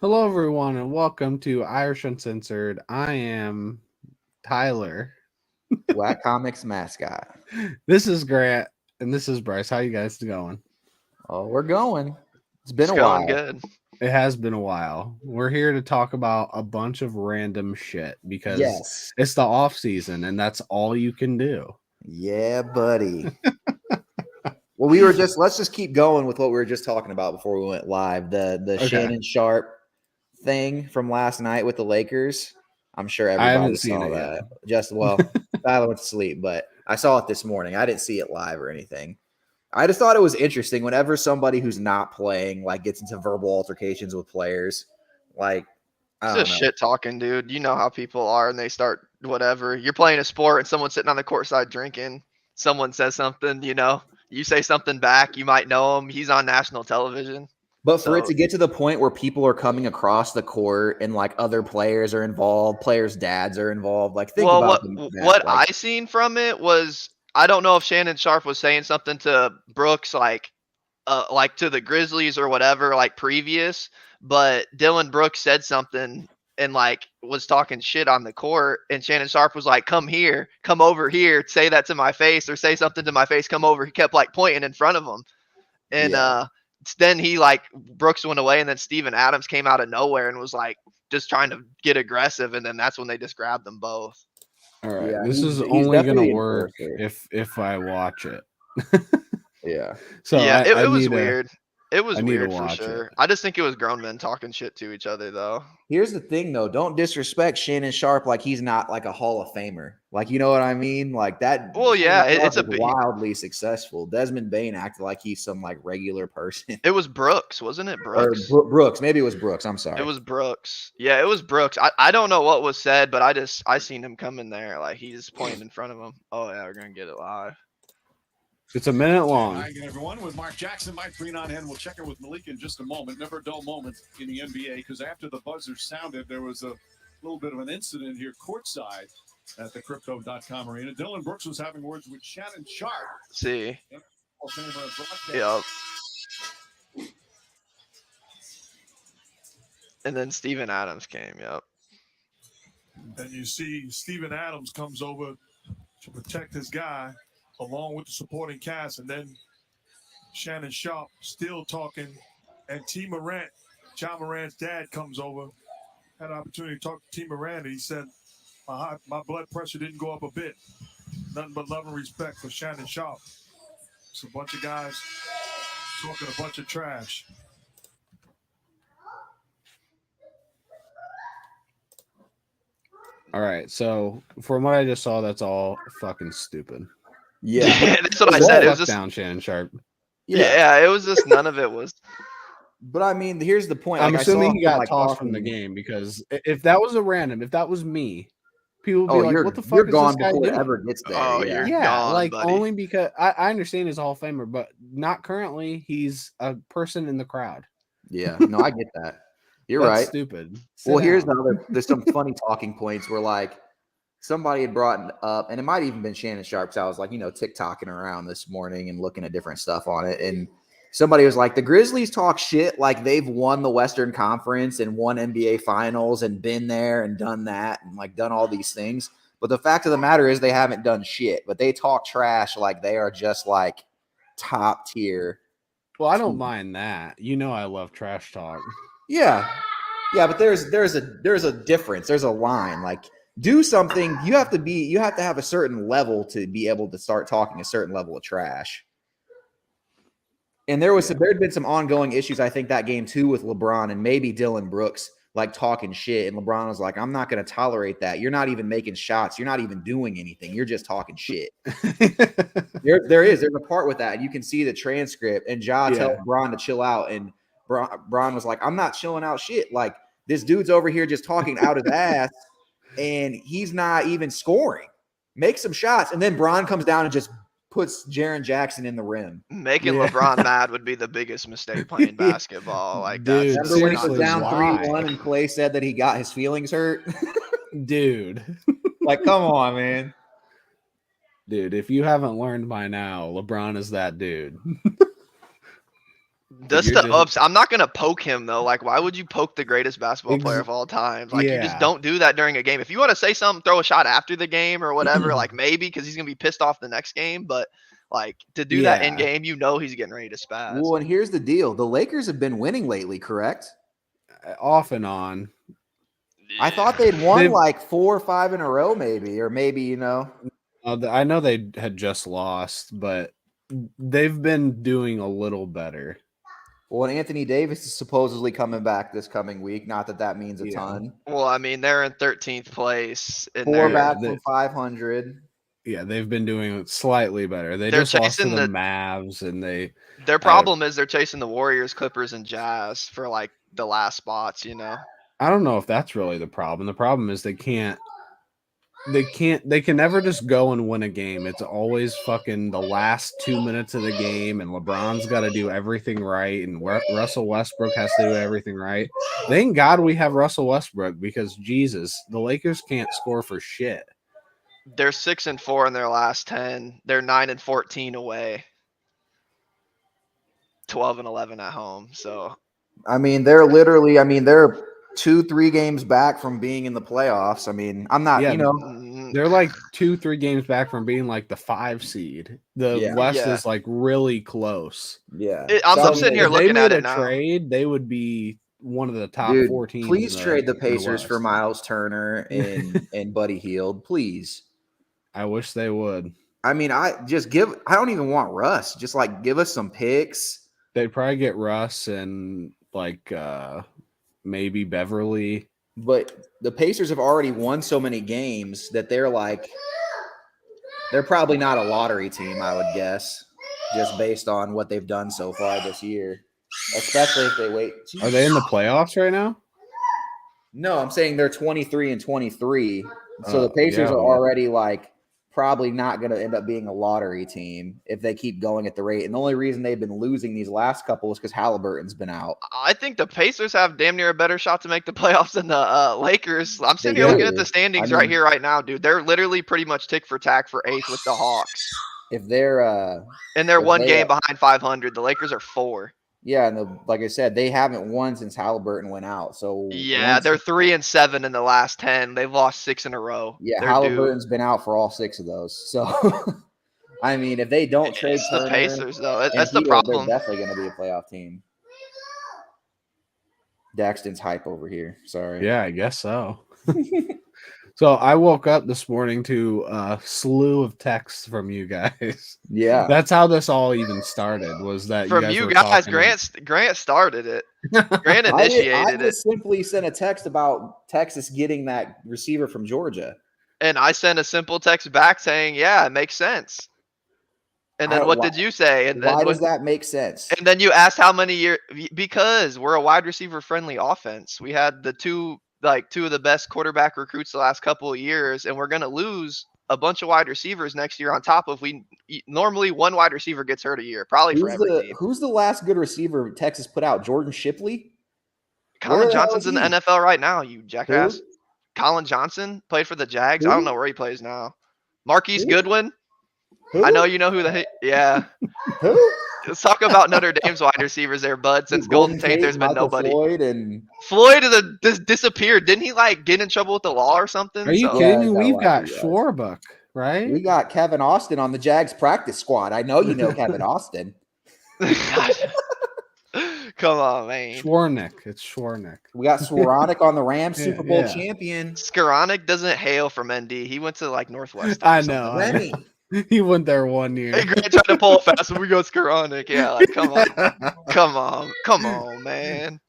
Hello, everyone, and welcome to Irish Uncensored. I am Tyler. Whack Comics mascot. This is Grant, and this is Bryce. How you guys going? Oh, we're going. It's been It's a going while. good. It has been a while. We're here to talk about a bunch of random shit because Yes. it's the off season, and that's all you can do. Yeah, buddy. Well, let's just keep going with what we were just talking about before we went live. The Okay. Shannon Sharp thing from last night with the Lakers. I'm sure I everybody haven't seen saw it that. yet. Tyler went to sleep, but I saw it this morning. I didn't see it live or anything. I just thought it was interesting whenever somebody who's not playing gets into verbal altercations with players. Like, I It's don't just know. shit talking, dude. You know how people are, and they start whatever. You're playing a sport, and someone's sitting on the court side drinking. Someone says something, you say something back. You might know him. He's on national television. But for it So, to get to the point where people are coming across the court and other players are involved, players' dads are involved. Think well, about what that. I seen from it was I don't know if Shannon Sharp was saying something to Brooks, like to the Grizzlies or whatever, like previous, but Dylan Brooks said something and was talking shit on the court, and Shannon Sharp was like, "Come here, come over here, say that to my face or say something to my face, come over." He kept pointing in front of him. And Yeah. then Brooks went away, and then Steven Adams came out of nowhere and was just trying to get aggressive, and then that's when they just grabbed them both. All right, Yeah, this is he's only gonna definitely the work enforcer. if I watch it. Yeah. So Yeah, I it was need to weird. It was I need to weird for watch it. sure. I just think it was grown men talking shit to each other, though. Here's the thing, though. Don't disrespect Shannon Sharp like he's not a Hall of Famer. You know what I mean? That Well, Shannon yeah, Sharp it's a is big. wildly successful. Desmond Bain acted like he's some regular person. It was Brooks, wasn't it? Or Brooks. Brooks. Maybe it was Brooks. I'm It sorry. was Brooks. Yeah, it was Brooks. I don't know what was said, but I seen him come in there he's pointing in front of him. Oh yeah, we're gonna get it live. It's a minute long. Hi again, everyone. With Mark Jackson, Mike Green on hand. We'll check in with Malik in just a moment. Never a dull moment in the NBA because after the buzzer sounded, there was a little bit of an incident here courtside at the Crypto.com arena. Dylan Brooks was having words with Shannon Sharp. See. Yep. Yep. And then Steven Adams came. Yep. And you see Steven Adams comes over to protect his guy along with the supporting cast. And then Shannon Sharp still talking. And T. Morant, John Morant's dad, comes over. Had an opportunity to talk to T. Morant. And he said, my blood pressure didn't go up a bit. Nothing but love and respect for Shannon Sharp. It's a bunch of guys talking a bunch of trash. All right, so from what I just saw, that's all fucking stupid. Yeah. That's what I said. It was Fuck just down, Shannon Sharp. yeah. It was just none of it was. But I mean, here's the point. I'm assuming he got him, tossed from the game because if that was if that was me, people would be like, "What the fuck you're is gone this guy before doing?" it ever gets there. Oh, yeah. you're gone, buddy. Only because I understand he's a Hall of Famer, but not currently. He's a person in the crowd. Yeah. No, I get that. You're That's right. Stupid. Here's there's some funny talking points where somebody had brought up, and it might even been Shannon Sharp. So I was TikToking around this morning and looking at different stuff on it. And somebody was like, the Grizzlies talk shit like they've won the Western Conference and won NBA Finals and been there and done that and done all these things. But the fact of the matter is they haven't done shit, but they talk trash like they are just top tier. Well, I don't mind that. I love trash talk. Yeah. Yeah, but there's a difference. There's a line. Do something. You have to have a certain level to be able to start talking a certain level of trash. And there'd been some ongoing issues, I think, that game too with LeBron and maybe Dylan Brooks talking shit. And LeBron was like, I'm not going to tolerate that. You're not even making shots. You're not even doing anything. You're just talking shit. There's a part with that. You can see the transcript. And tells LeBron to chill out. And Bron was like, I'm not chilling out shit. This dude's over here just talking out his ass. And he's not even scoring. Make some shots. And then Bron comes down and just puts Jaren Jackson in the rim. Making LeBron mad would be the biggest mistake playing basketball. Dude, that's remember when he was down why? 3-1 and Clay said that he got his feelings hurt? Dude. Come on, man. Dude, if you haven't learned by now, LeBron is that dude. Just the ups. I'm not gonna poke him though. Like, why would you poke the greatest basketball player of all time? Like, you just Yeah. don't do that during a game. If you want to say something, throw a shot after the game or whatever. Like maybe because he's gonna be pissed off the next game. But like to do that in Yeah. game, you know he's getting ready to spaz. Well, and here's the deal: the Lakers have been winning lately, correct? Off and on. I thought they'd won like 4 or 5 in a row, maybe, or maybe, you know. I know they had just lost, but they've been doing a little better. Well, and Anthony Davis is supposedly coming back this coming week. Not that that means a ton. Well, I mean, they're in 13th place. And 4 back from 500. Yeah, they've been doing slightly better. They're just lost to the Mavs, and their problem is they're chasing the Warriors, Clippers, and Jazz for like the last spots. You know. I don't know if that's really the problem. The problem is they can never just go and win a game. It's always fucking the last 2 minutes of the game, and LeBron's got to do everything right, and Russell Westbrook has to do everything right. Thank God we have Russell Westbrook, because Jesus, the Lakers can't score for shit. They're 6-4 in their last 10. They're 9-14 away. 12-11 at home. So I mean, they're 2-3 games back from being in the playoffs. I mean, I'm not, Yeah, you know, they're like 2-3 games back from being like the 5 seed. The West is like really close. Yeah, I'm sitting here looking at it now. Trade, they would be one of the top 4 teams. Please trade the Pacers for Miles Turner and Buddy Hield, please. I wish they would. I mean, I don't even want Russ. Just like give us some picks. They'd probably get Russ and like maybe Beverly. But the Pacers have already won so many games that they're probably not a lottery team, I would guess, just based on what they've done so far this year. Especially if they wait. Are they in the playoffs right now? No, I'm saying they're 23-23. So the Pacers are already like probably not going to end up being a lottery team if they keep going at the rate. And the only reason they've been losing these last couple is because Halliburton's been out. I think the Pacers have damn near a better shot to make the playoffs than the Lakers. I'm sitting here looking at the standings right here, right now, dude. They're literally pretty much tick for tack for 8th with the Hawks. If they're and they're 1 game behind 500. The Lakers are 4. Yeah, and like I said, they haven't won since Halliburton went out. So yeah, they're 3-7 in the last 10. They've lost 6 in a row. Yeah, Halliburton's been out for all 6 of those. So I mean, if they don't trade Turner, the Pacers, though, that's the problem. They're definitely going to be a playoff team. Daxton's hype over here. Sorry. Yeah, I guess so. So I woke up this morning to a slew of texts from you guys. Yeah, that's how this all even started. Was that from you guys? Grant started it. Grant initiated I just simply sent a text about Texas getting that receiver from Georgia, and I sent a simple text back saying, "Yeah, it makes sense." And then what did you say? And then why does that make sense? And then you asked how many years, because we're a wide receiver friendly offense. We had two of the best quarterback recruits the last couple of years, and we're going to lose a bunch of wide receivers next year on top of normally one wide receiver gets hurt a year, probably for every team. Who's the last good receiver Texas put out? Jordan Shipley? Colin Johnson's in the NFL right now, you jackass. Who? Colin Johnson played for the Jags. Who? I don't know where he plays now. Marquise Goodwin. Who? I know you know who yeah. Who? Let's talk about Notre Dame's wide receivers there, bud. Since Golden Tate, there's been nobody. Floyd is disappeared. Didn't he get in trouble with the law or something? Are you kidding me? We've got Schwarbuck, right? We got Kevin Austin on the Jags practice squad. I know you know Kevin Austin. Come on, man. Schwarnick. It's Schwarnick. We got Schwaronic on the Rams, Super Bowl champion. Skowronek doesn't hail from ND. He went to Northwestern. I know. Remy. He went there 1 year. Hey, Grant tried to pull it fast when we go Skowronek. Yeah, come on, man.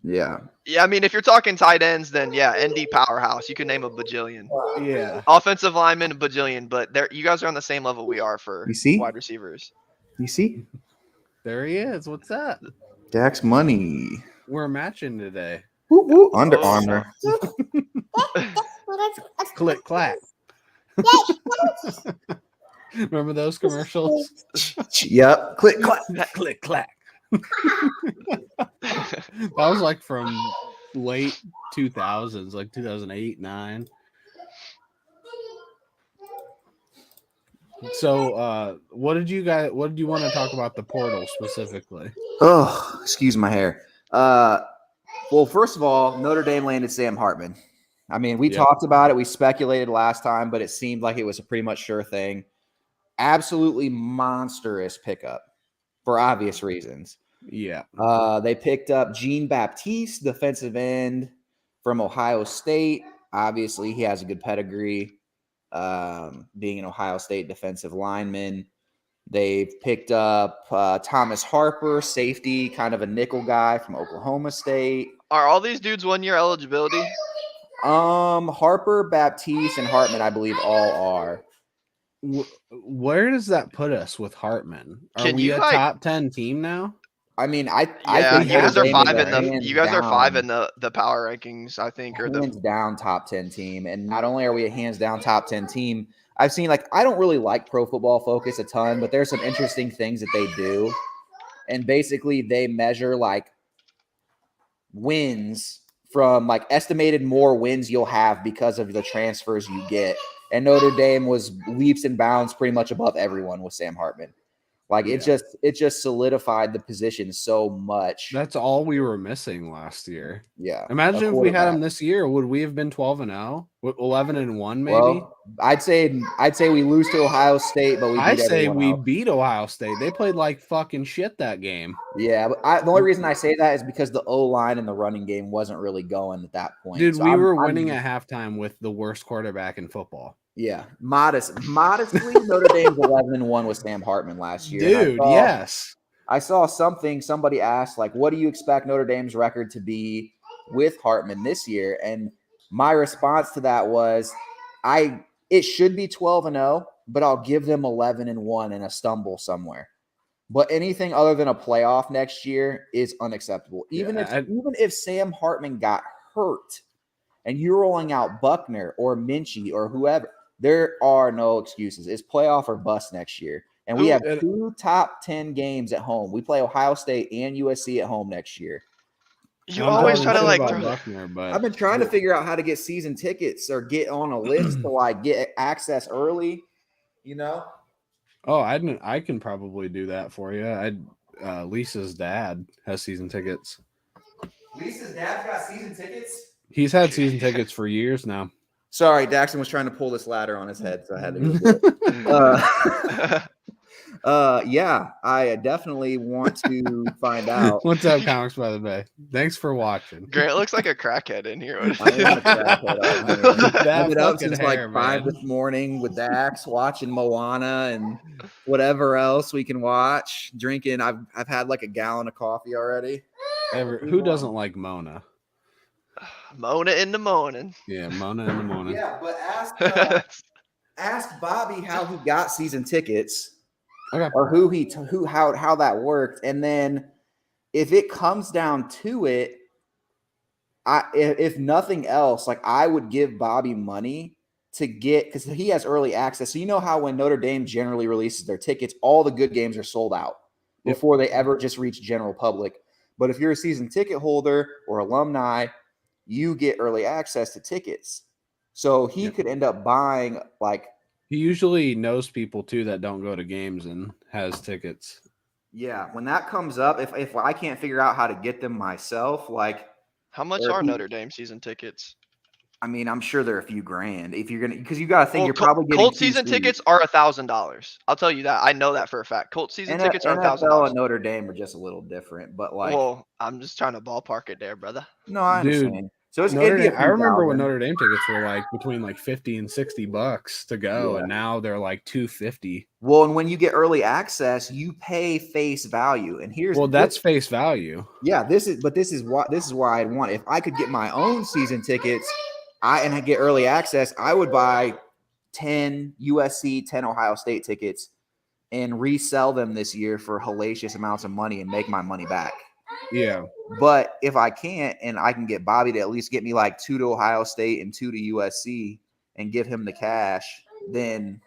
Yeah. Yeah, I mean, if you're talking tight ends, then yeah, ND powerhouse. You can name a bajillion. Yeah. Offensive lineman, a bajillion. But you guys are on the same level we are for wide receivers. You see? There he is. What's up? Dax Money. We're matching today. Woo, woo. Under Armour. Click clack. Remember those commercials? Yep. Click clack. Click clack. That was like from late 2000s, like 2008, 9. So, what did you want to talk about the portal specifically? Oh, excuse my hair. Well, first of all, Notre Dame landed Sam Hartman. I mean, we Yep. talked about it. We speculated last time, but it seemed like it was a pretty much sure thing. Absolutely monstrous pickup for obvious reasons. Yeah. They picked up Jean Baptiste, defensive end from Ohio State. Obviously, he has a good pedigree, being an Ohio State defensive lineman. They've picked up Thomas Harper, safety, kind of a nickel guy from Oklahoma State. Are all these dudes 1 year eligibility? Harper, Baptiste, and Hartman, I believe, all are. Where does that put us with Hartman? Are Can we you, a like- top 10 team now? I mean, Yeah, I think you guys are Notre Dame is five a in the. hands You guys are five down- in the power rankings, I think, or the. hands down top 10 team. And not only are we a hands down top 10 team, I've seen, like, I don't really like Pro Football Focus a ton, but there's some interesting things that they do. And basically they measure like wins from like estimated more wins you'll have because of the transfers you get. And Notre Dame was leaps and bounds pretty much above everyone with Sam Hartman. Like it just solidified the position so much. That's all we were missing last year. Yeah. Imagine if we had quarterback. him this year. Would we have been 12-0? 11-1 maybe? Well, I'd say we lose to Ohio State, but we beat I say everyone we else. beat Ohio State. They played like fucking shit that game. Yeah, but the only reason I say that is because the O-line and the running game wasn't really going at that point. Dude, So we were I'm- winning at halftime with the worst quarterback in football. Yeah, modestly, Notre Dame's 11-1 with Sam Hartman last year. And Dude, yes. I saw something. Somebody asked, like, what do you expect Notre Dame's record to be with Hartman this year? And my response to that was, it should be 12-0, but I'll give them 11-1 and a stumble somewhere. But anything other than a playoff next year is unacceptable. Even if Sam Hartman got hurt and you're rolling out Buckner or Minchie or whoever, there are no excuses. It's playoff or bust next year. And we have 2 top 10 games at home. We play Ohio State and USC at home next year. You always try to like throw. Buckner, but I've been trying to figure out how to get season tickets or get on a list to like get access early, you know? Oh, I can probably do that for you. Lisa's dad has season tickets. Lisa's dad's got season tickets? He's had season tickets for years now. Sorry, Daxton was trying to pull this ladder on his head, so I had to do it. Yeah, I definitely want to find out. What's up, Comics by the Bay? Thanks for watching. Grant looks like a crackhead in here. I am a crackhead out here. I've been up fucking since hair, like 5 man. this morning with Dax, watching Moana and whatever else we can watch. Drinking, I've had like a gallon of coffee already. Who doesn't like Mona? Mona in the morning. Yeah, Mona in the morning. Yeah, but ask Bobby how he got season tickets. Okay. Or how that worked, and then if it comes down to it, if nothing else, like I would give Bobby money to get, because he has early access. So you know how when Notre Dame generally releases their tickets, all the good games are sold out before they ever just reach general public. But if you're a season ticket holder or alumni, you get early access to tickets. So he could end up buying like. He usually knows people too that don't go to games and has tickets. Yeah, when that comes up, if I can't figure out how to get them myself, like How much are Notre Dame season tickets? I mean, I'm sure they're a few grand. If you're gonna, because you got to think you're probably getting Colt 2 season seats. tickets are $1,000. I'll tell you that. I know that for a fact. Colt season tickets are NFL $1,000. and Notre Dame are just a little different, but like, Well, I'm just trying to ballpark it there, brother. no, I Dude, understand. So it's Notre it'd be a Dame, few I remember when thousand. Notre Dame tickets were like between like $50 and $60 to go, Yeah. and now they're like $250. Well, and when you get early access, you pay face value. And here's That's face value. Yeah, this is why I'd want, if I could get my own season tickets, and I get early access, I would buy 10 USC, 10 Ohio State tickets and resell them this year for hellacious amounts of money and make my money back. Yeah. But if I can't, and I can get Bobby to at least get me like 2 to Ohio State and 2 to USC and give him the cash, then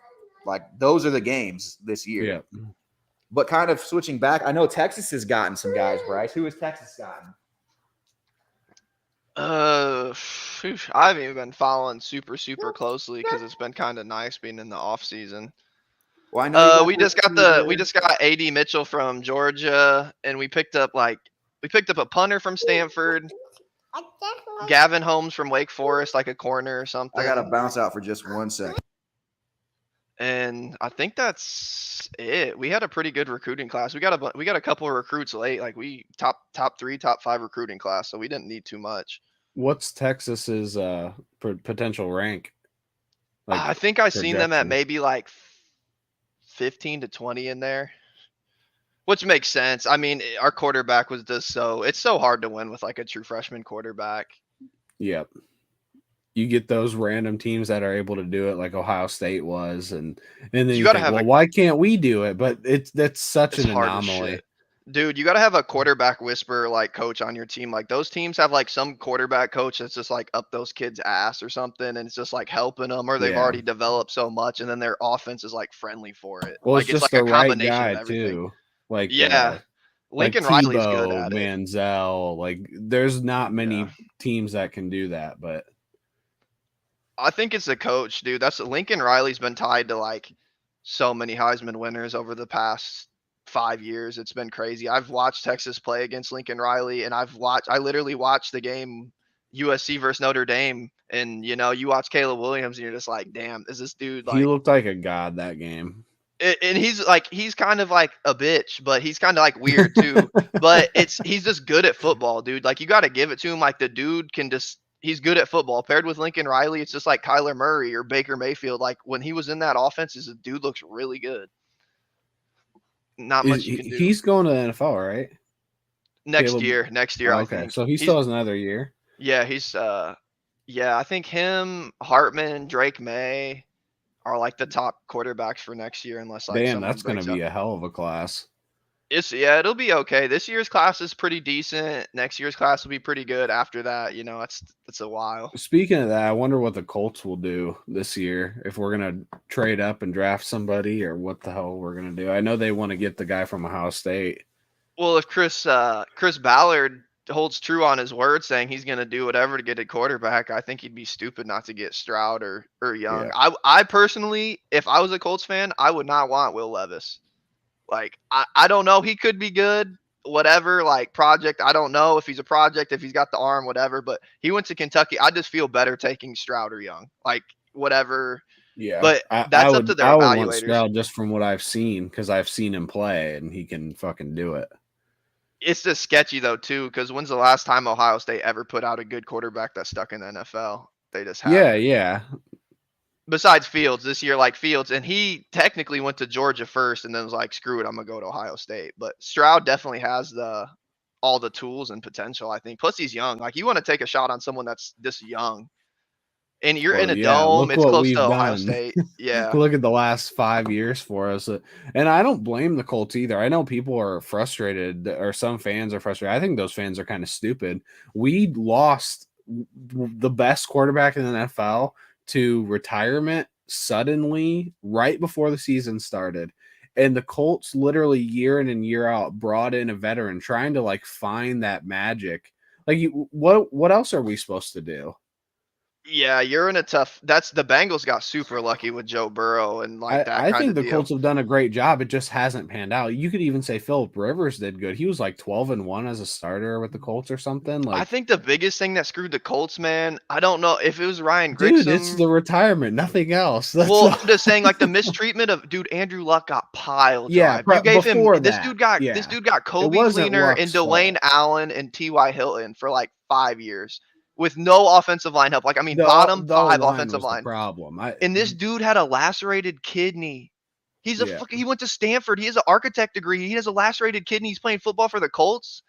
like those are the games this year. Yeah. But kind of switching back, I know Texas has gotten some guys, Bryce. Who has Texas gotten? I haven't even been following super closely because it's been kind of nice being in the off season. Well, I know we just got AD Mitchell from Georgia, and we picked up a punter from Stanford, Gavin Holmes from Wake Forest, like a corner or something. I gotta bounce out for just 1 second. And I think that's it. We had a pretty good recruiting class. We got a couple of recruits late, like we top 3, top 5 recruiting class, so we didn't need too much. What's Texas's potential rank? I think I seen them at maybe like 15 to 20 in there, which makes sense. I mean, our quarterback was just it's so hard to win with like a true freshman quarterback. Yep. You get those random teams that are able to do it, like Ohio State was, and then you think, well, why can't we do it? But that's such an anomaly. Dude, you got to have a quarterback whisperer like coach on your team. Like those teams have like some quarterback coach that's just like up those kids' ass or something, and it's just like helping them, or they've already developed so much, and then their offense is like friendly for it. Well, like it's just like the right guy too. Like Lincoln like Riley's good at Manziel. Like there's not many teams that can do that, but I think it's the coach, dude. Lincoln Riley's been tied to like so many Heisman winners over the past 5 years. It's been crazy. I've watched Texas play against Lincoln Riley, and I literally watched the game USC versus Notre Dame, and you watch Caleb Williams and you're just like, damn, is this dude like, he looked like a god that game. And he's kind of like a bitch, but he's kind of like weird too. But he's just good at football, dude. Like you got to give it to him. Like the dude he's good at football. Paired with Lincoln Riley, it's just like Kyler Murray or Baker Mayfield. Like when he was in that offense, the dude looks really good. Not much you can do. He's going to the NFL, right? Next year, I think. So he still has another year. Yeah, he's I think him, Hartman, Drake May are like the top quarterbacks for next year, unless like that's going to be a hell of a class. It'll be okay. This year's class is pretty decent. Next year's class will be pretty good. After that, it's a while. Speaking of that, I wonder what the Colts will do this year, if we're gonna trade up and draft somebody, or what the hell we're gonna do. I know they want to get the guy from Ohio State. Well, if Chris Ballard holds true on his word, saying he's gonna do whatever to get a quarterback, I think he'd be stupid not to get Stroud or Young. Yeah. I personally, if I was a Colts fan, I would not want Will Levis. Like, I don't know. He could be good, whatever, like project. I don't know if he's a project, if he's got the arm, whatever. But he went to Kentucky. I just feel better taking Stroud or Young. Like, whatever. Yeah. But that's up to their evaluators. I would want Stroud just from what I've seen, because I've seen him play, and he can fucking do it. It's just sketchy, though, too, because when's the last time Ohio State ever put out a good quarterback that stuck in the NFL? They just have. Yeah. Besides Fields this year, like Fields, and he technically went to Georgia first and then was like, screw it, I'm going to go to Ohio State. But Stroud definitely has all the tools and potential, I think. Plus, he's young. Like, you want to take a shot on someone that's this young. And you're in a dome. It's close to Ohio State. Yeah. Look at the last 5 years for us. And I don't blame the Colts either. I know people are frustrated, or some fans are frustrated. I think those fans are kind of stupid. We lost the best quarterback in the NFL to retirement suddenly right before the season started, and the Colts literally year in and year out brought in a veteran trying to like find that magic. Like, what else are we supposed to do? Yeah, you're in a tough. That's the Bengals got super lucky with Joe Burrow and like that. I think the Colts have done a great job. It just hasn't panned out. You could even say Phillip Rivers did good. He was like 12-1 as a starter with the Colts or something. Like, I think the biggest thing that screwed the Colts, man. I don't know if it was Ryan Grigson. Dude, it's the retirement, nothing else. I'm just saying, like the mistreatment of Andrew Luck got piled. Yeah, you gave him that. This dude got Kobe Fleener and Dwayne Allen and T.Y. Hilton for like 5 years. With no offensive line help. Like, I mean, bottom 5 offensive line. Problem. And this dude had a lacerated kidney. He went to Stanford. He has an architect degree. He has a lacerated kidney. He's playing football for the Colts.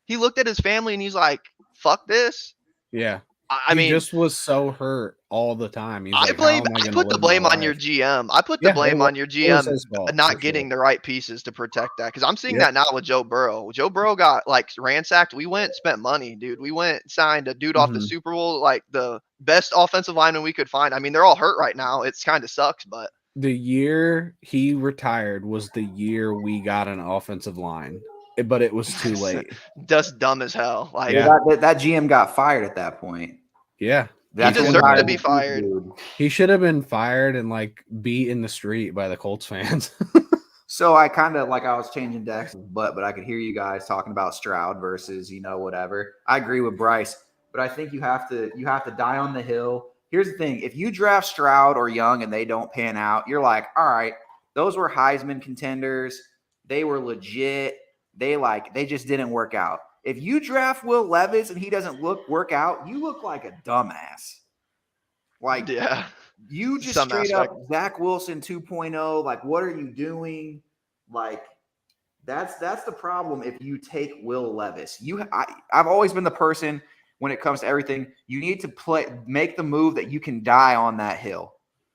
He looked at his family and he's like, fuck this. Yeah. I mean, he just was so hurt all the time. He's I put the blame on your GM. I put the blame on your GM not getting the right pieces to protect that. Because I'm seeing that now with Joe Burrow. Joe Burrow got like ransacked. We went, spent money, dude. We went, signed a dude off the Super Bowl, like the best offensive lineman we could find. I mean, they're all hurt right now. It's kind of sucks, but the year he retired was the year we got an offensive line, but it was too late. That's dumb as hell. Like that GM got fired at that point. Yeah. That's He what deserved hired to be the Chiefs, fired. dude. He should have been fired and like beat in the street by the Colts fans. So I kind of like I was changing decks with butt, but I could hear you guys talking about Stroud versus whatever. I agree with Bryce, but I think you have to die on the hill. Here's the thing: if you draft Stroud or Young and they don't pan out, you're like, all right, those were Heisman contenders. They were legit. They just didn't work out. If you draft Will Levis and he doesn't work out, you look like a dumbass. Like Yeah. you just Some straight aspect. up Zach Wilson 2.0. Like, what are you doing? Like, that's the problem. If you take Will Levis, I've always been the person when it comes to everything. You need to make the move that you can die on that hill.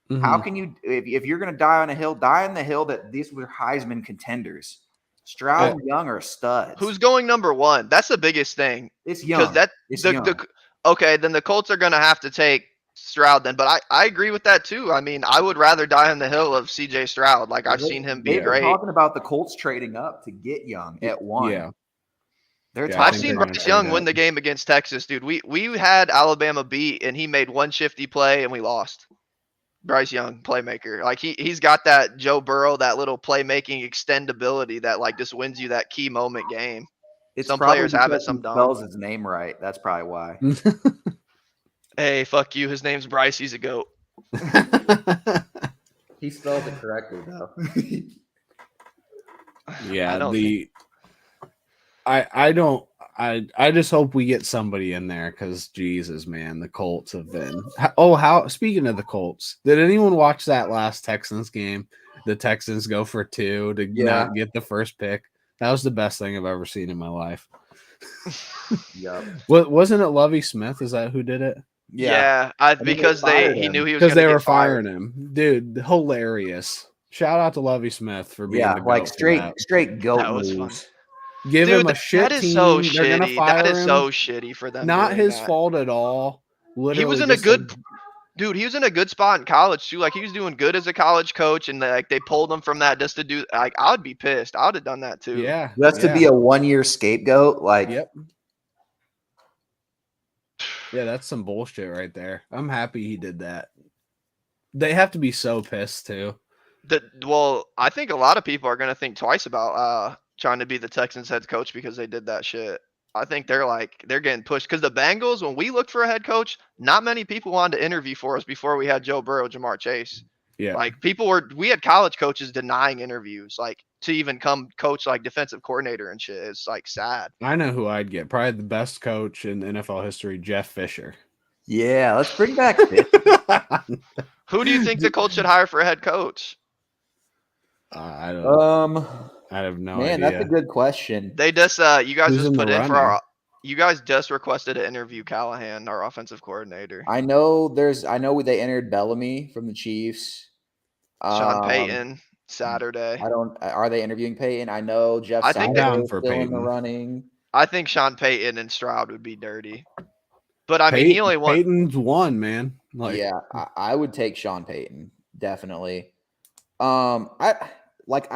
Mhm. How can you, if you're going to die on a hill, die on the hill that these were Heisman contenders. Stroud and Young are studs. Who's going number 1? That's the biggest thing. It's Young. Okay, then the Colts are gonna have to take Stroud then. But I agree with that too. I mean, I would rather die on the hill of CJ Stroud. Like I've seen him be They've been great. talking about the Colts trading up to get Young at 1. Yeah. I've seen Bryce Young win the game against Texas, dude. We had Alabama beat and he made one shifty play and we lost. Bryce Young, playmaker. Like he's got that Joe Burrow, that little playmaking extendability that like just wins you that key moment game. Some players have it, some don't. Spells his name right. That's probably why. Hey, fuck you. His name's Bryce. He's a goat. He spells it correctly though. Yeah, I just hope we get somebody in there because Jesus, man, the Colts have been. Speaking of the Colts, did anyone watch that last Texans game? The Texans go for 2 to not get the first pick. That was the best thing I've ever seen in my life. Yep. Wasn't it Lovie Smith? Is that who did it? Yeah, because he knew he was because they were fired. firing him, dude. Hilarious. Shout out to Lovie Smith for being the like goat straight goat That was moves. fun. Give him a shit that is team. so They're gonna shitty. fire That is him. so shitty for them. Not doing his that. fault at all. Literally, He was in a good dude. He was in a good spot in college too. Like he was doing good as a college coach, and like they pulled him from that just to do. Like I would be pissed. I would have done that too. Yeah, just to be a 1-year scapegoat. Like, yep. Yeah, that's some bullshit right there. I'm happy he did that. They have to be so pissed too. Well, I think a lot of people are gonna think twice about trying to be the Texans head coach because they did that shit. I think they're getting pushed because the Bengals, when we looked for a head coach, not many people wanted to interview for us before we had Joe Burrow, Jamar Chase. Yeah, like we had college coaches denying interviews, like to even come coach like defensive coordinator and shit. It's like sad. I know who I'd get. Probably the best coach in NFL history, Jeff Fisher. Yeah, let's bring back. Who do you think the Colts should hire for a head coach? I don't. I have no idea. Man, that's a good question. They just you guys Who's just put in for running? our. You guys just requested to interview Callahan, our offensive coordinator. I know they entered Bellamy from the Chiefs. Sean Payton Saturday. Are they interviewing Payton? I know Jeff. I think down is for still in the Payton. running. I think Sean Payton and Stroud would be dirty. But I mean, he only won. Payton's won, man. Like, yeah, I would take Sean Payton definitely. I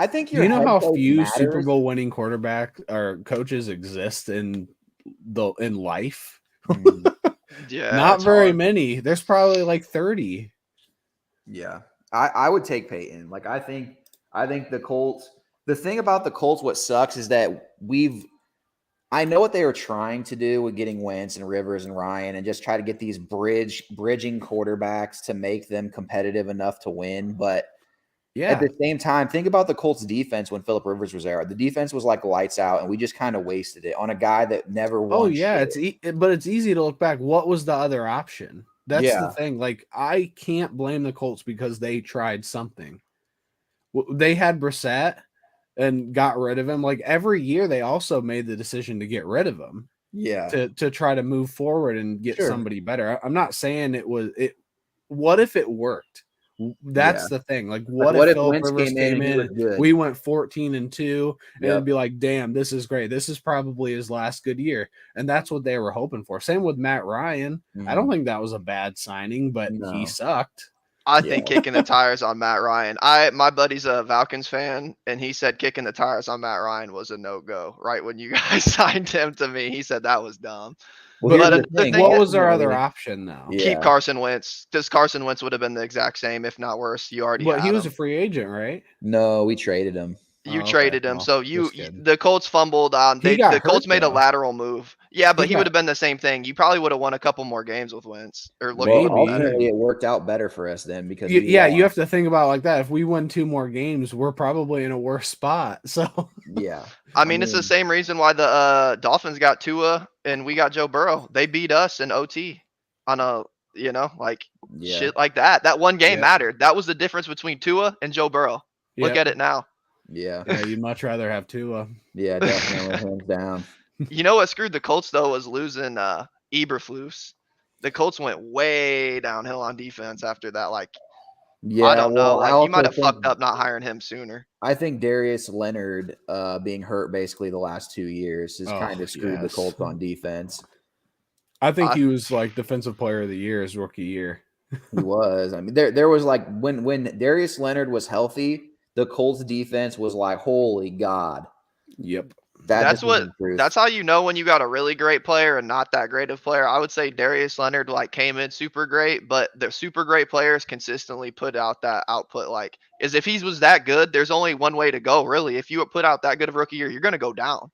think you know how few matters. Super Bowl winning quarterback or coaches exist in life. Yeah, not very many. There's probably like 30. Yeah, I would take Payton. Like I think the Colts. The thing about the Colts, what sucks is that I know what they were trying to do with getting Wentz and Rivers and Ryan and just try to get these bridging quarterbacks to make them competitive enough to win. But at the same time, think about the Colts defense when Phillip Rivers was there. The defense was like lights out, and we just kind of wasted it on a guy that never won. Oh yeah, but it's easy to look back. What was the other option? That's the thing. Like I can't blame the Colts because they tried something. They had Brissett and got rid of him. Like every year, they also made the decision to get rid of him. Yeah, to try to move forward and get somebody better. I'm not saying it was it. What if it worked? That's the thing. Like, what if Phillip Rivers came in and we went 14-2, and it'd be like, damn, this is great. This is probably his last good year, and that's what they were hoping for. Same with Matt Ryan. I don't think that was a bad signing, but he sucked. I think kicking the tires on Matt Ryan. My buddy's a Falcons fan, and he said kicking the tires on Matt Ryan was a no-go. Right when you guys signed him to me, he said that was dumb. Well, But here's the thing what is- was our other option though? Yeah. keep Carson Wentz, because Carson Wentz would have been the exact same, if not worse. You already But had he was a him. free agent, right? No, we traded him. You Oh, okay. traded him, Well, so just kidding. the Colts fumbled on. He got The Colts hurt, made a though. lateral move. Yeah, but He he got- would have been the same thing. You probably would have won a couple more games with Wentz, or looked Well, a little better. ultimately, it worked out better for us then because Yeah, we you have to think about it like that. If we win 2 more games, we're probably in a worse spot. So yeah. I mean, it's the same reason why the Dolphins got Tua and we got Joe Burrow. They beat us in OT on a shit like that. That one game Yeah. mattered. That was the difference between Tua and Joe Burrow. Look Yep. at it now. Yeah. Yeah, you'd much rather have Tua. Yeah, definitely hands down. You know what screwed the Colts though was losing Eberflus. The Colts went way downhill on defense after that. Like, Yeah, I don't know. well, I Like, you might also have think- fucked up not hiring him sooner. I think Darius Leonard being hurt basically the last 2 years has Oh, kind of screwed the yes. Colts on defense. I think he was like defensive player of the year his rookie year. He was. I mean, there was like when Darius Leonard was healthy, the Colts defense was like, holy God. Yep. That's how you know when you got a really great player and not that great of player. I would say Darius Leonard like came in super great, but the super great players consistently put out that output. Like, is if he was that good, there's only one way to go, really. If you put out that good of a rookie year, you're going to go down.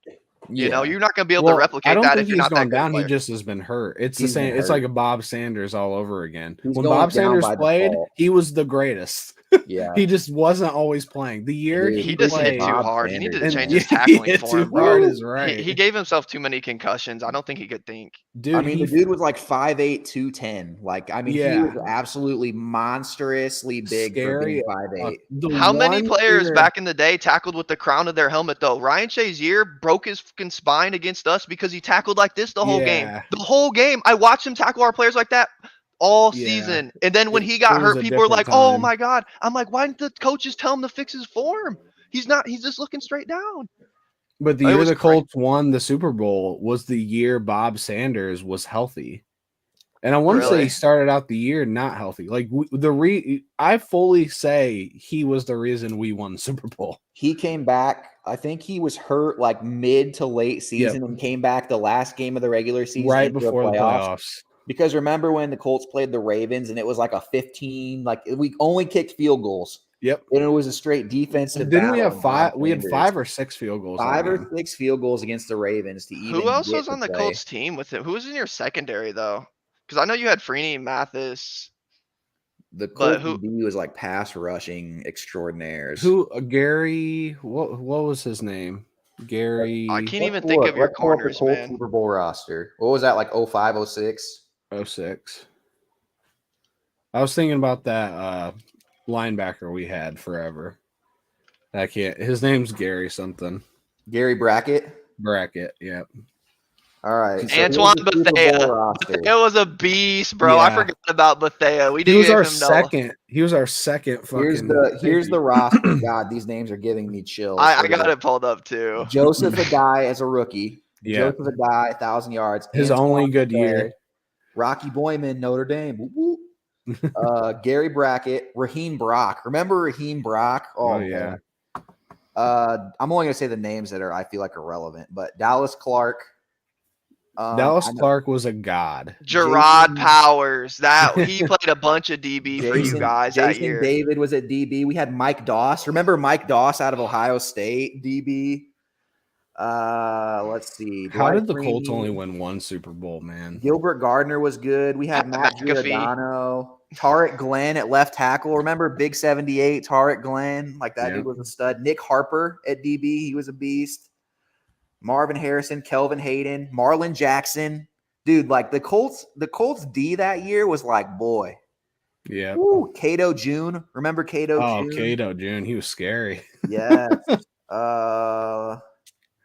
You know, you're not going to be able to replicate I don't that think if you're he's not that gone good. down. He just has been hurt. It's He's the same. been It's hurt. like a Bob Sanders all over again. He's When going Bob down Sanders by played, default. he was the greatest. Yeah. He just wasn't always playing. The year Dude, He just hit played, too Bob hard. He needed to Sanders, change man. his tackling hit form, too bro. hard is right. He gave himself too many concussions. I don't think he could think. Dude, I mean, the dude was like 5'8", 210. Like, I mean, he Yeah. was absolutely monstrously big for being Scary. 5'8". How many one players year- back in the day tackled with the crown of their helmet, though? Ryan Shazier broke his fucking spine against us because he tackled like this the whole game. Yeah. The whole game. I watched him tackle our players like that all Yeah. season. And then when It- he got it was hurt, a people were like, different oh time. my God. I'm like, why didn't the coaches tell him to fix his form? He's just looking straight down. But the It year was the crazy. Colts won the Super Bowl was the year Bob Sanders was healthy. And I want to say Really? he started out the year not healthy. Like I fully say he was the reason we won the Super Bowl. He came back. I think he was hurt like mid to late season and came back the last game of the regular season Right into before the playoffs. Because remember when the Colts played the Ravens and it was like a 15, like we only kicked field goals. Yep. And it was a straight defensive. Didn't we battle have of five? Bob We had Sanders. 5 or 6 field goals. 5 that or game. 6 field goals against the Ravens to even. Who else get was to on the play. Colts team with him? Who was in your secondary, though? Because I know you had Freeney, Mathis. The But Colts D was like pass rushing extraordinaires. Who Gary? What was his name? Gary. I can't even think of your Let's pull up the corners, Colts man. Super Bowl roster. What was that, like 05, 06? 06. I was thinking about that linebacker we had forever. I can't. His name's Gary something. Gary Brackett. Bracket. Yep. All right. so Antoine here's the Super Bowl Bethea. roster. Bethea was a beast, bro. I Yeah. forgot about Bethea. We He did was give our him second. He was our second fucking. Here's the roster. God, these names are giving me chills. I got it pulled up too. Joseph Adai as a rookie. Yeah. Joseph Adai, 1,000 yards. His Antoine only good Bethea, year. Rocky Boyman, Notre Dame. Woo, woo. Gary Brackett, Raheem Brock. Remember Raheem Brock? Oh, yeah. man. I'm only gonna say the names that I feel like are relevant, but Dallas Clark. Dallas I know- Clark was a god. Gerard Jason- Powers. That he played a bunch of DB for you guys that Jason year. David was at DB. We had Mike Doss. Remember Mike Doss out of Ohio State, DB? Let's see. How did the Dwight Colts Freeney. only win 1 Super Bowl, man? Gilbert Gardner was good. We had Matt McAfee. Giordano. Tarek Glenn at left tackle. Remember Big 78, Tarek Glenn? Like that Yeah. dude was a stud. Nick Harper at DB. He was a beast. Marvin Harrison, Kelvin Hayden, Marlon Jackson. Dude, like the Colts D that year was like, boy. Yeah. Woo, Cato June. Remember Cato Oh, June? Cato June. He was scary. Yes.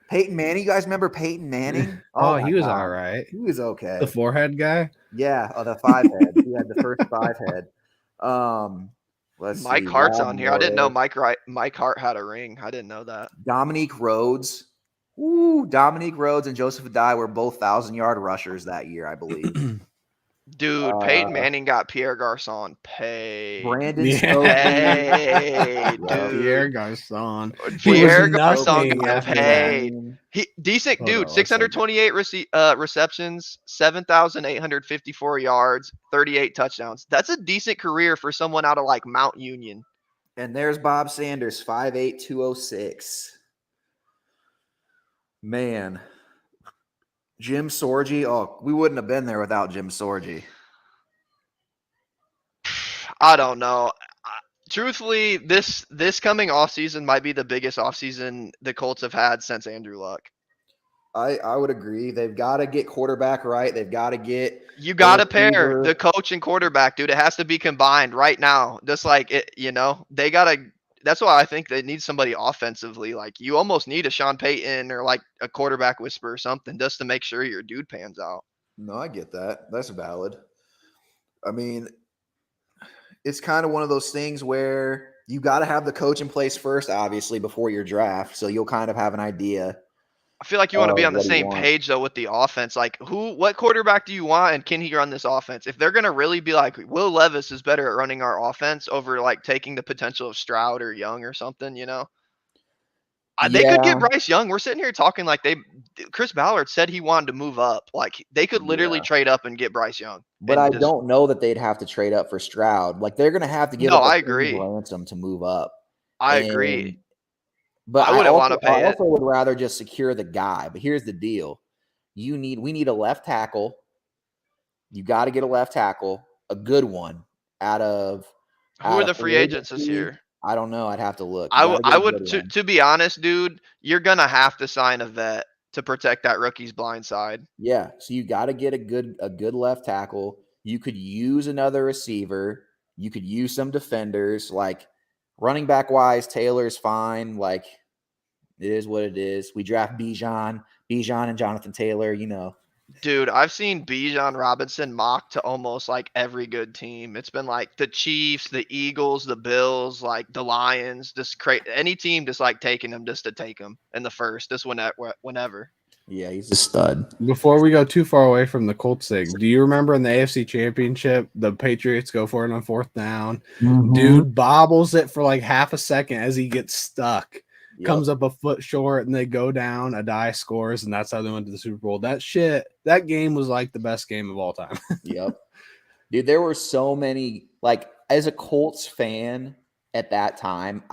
Peyton Manning. You guys remember Peyton Manning? Oh, my he was God. all right. He was okay. The forehead guy. Yeah, the 5 head. He had the first 5 head. Let's Mike see. Hart's Rob on here. I didn't know Morris. Mike Hart had a ring. I didn't know that. Dominique Rhodes. Ooh, Dominique Rhodes and Joseph Adai were both 1,000-yard rushers that year, I believe. Dude, Peyton Manning got Pierre Garçon paid. Brandon Yeah. Stokely. Hey, Yeah. Pierre dude. Garçon. He was Pierre nothing Garçon got after paid. that. He decent Hold dude. on one second. 628 receptions, 7,854 yards, 38 touchdowns. That's a decent career for someone out of like Mount Union. And there's Bob Sanders, 5'8", 206. Man. Jim Sorgi. Oh, we wouldn't have been there without Jim Sorgi. I don't know. Truthfully, this coming offseason might be the biggest offseason the Colts have had since Andrew Luck. I would agree. They've got to get quarterback right. They've got to get You got to the pair receiver. the coach and quarterback, dude. It has to be combined right now. Just like it, they got to. That's why I think they need somebody offensively. Like you almost need a Sean Payton or like a quarterback whisper or something just to make sure your dude pans out. No, I get that. That's valid. I mean, it's kind of one of those things where you got to have the coach in place first, obviously, before your draft. So you'll kind of have an idea. I feel like you want to be on the what do you same want? page though with the offense. Like what quarterback do you want and can he run this offense? If they're going to really be like Will Levis is better at running our offense over like taking the potential of Stroud or Young or something, they could get Bryce Young. We're sitting here talking like Chris Ballard said he wanted to move up. Like they could literally trade up and get Bryce Young. But I don't know that they'd have to trade up for Stroud. Like they're going to have to give up I a agree. ransom to move up. I agree. But I wouldn't want to pay I also would rather just secure the guy. But here's the deal. We need a left tackle. You got to get a left tackle, a good one Who are the free agents this year? I don't know. I'd have to look. I would to be honest, dude, you're going to have to sign a vet to protect that rookie's blind side. Yeah, so you got to get a good left tackle. You could use another receiver. You could use some defenders. Like running back wise, Taylor's fine. Like it is what it is. We draft Bijan and Jonathan Taylor. Dude, I've seen Bijan Robinson mocked to almost like every good team. It's been like the Chiefs, the Eagles, the Bills, like the Lions, just any team just like taking him just to take him in the first, just whenever. Yeah, he's a stud. Before we go too far away from the Colts thing, do you remember in the AFC Championship, the Patriots go for it on 4th down? Mm-hmm. Dude bobbles it for like half a second as he gets stuck. Comes up a foot short, and they go down. Adai scores, and that's how they went to the Super Bowl. That game was like the best game of all time. Yep. Dude, there were so many, like, as a Colts fan at that time,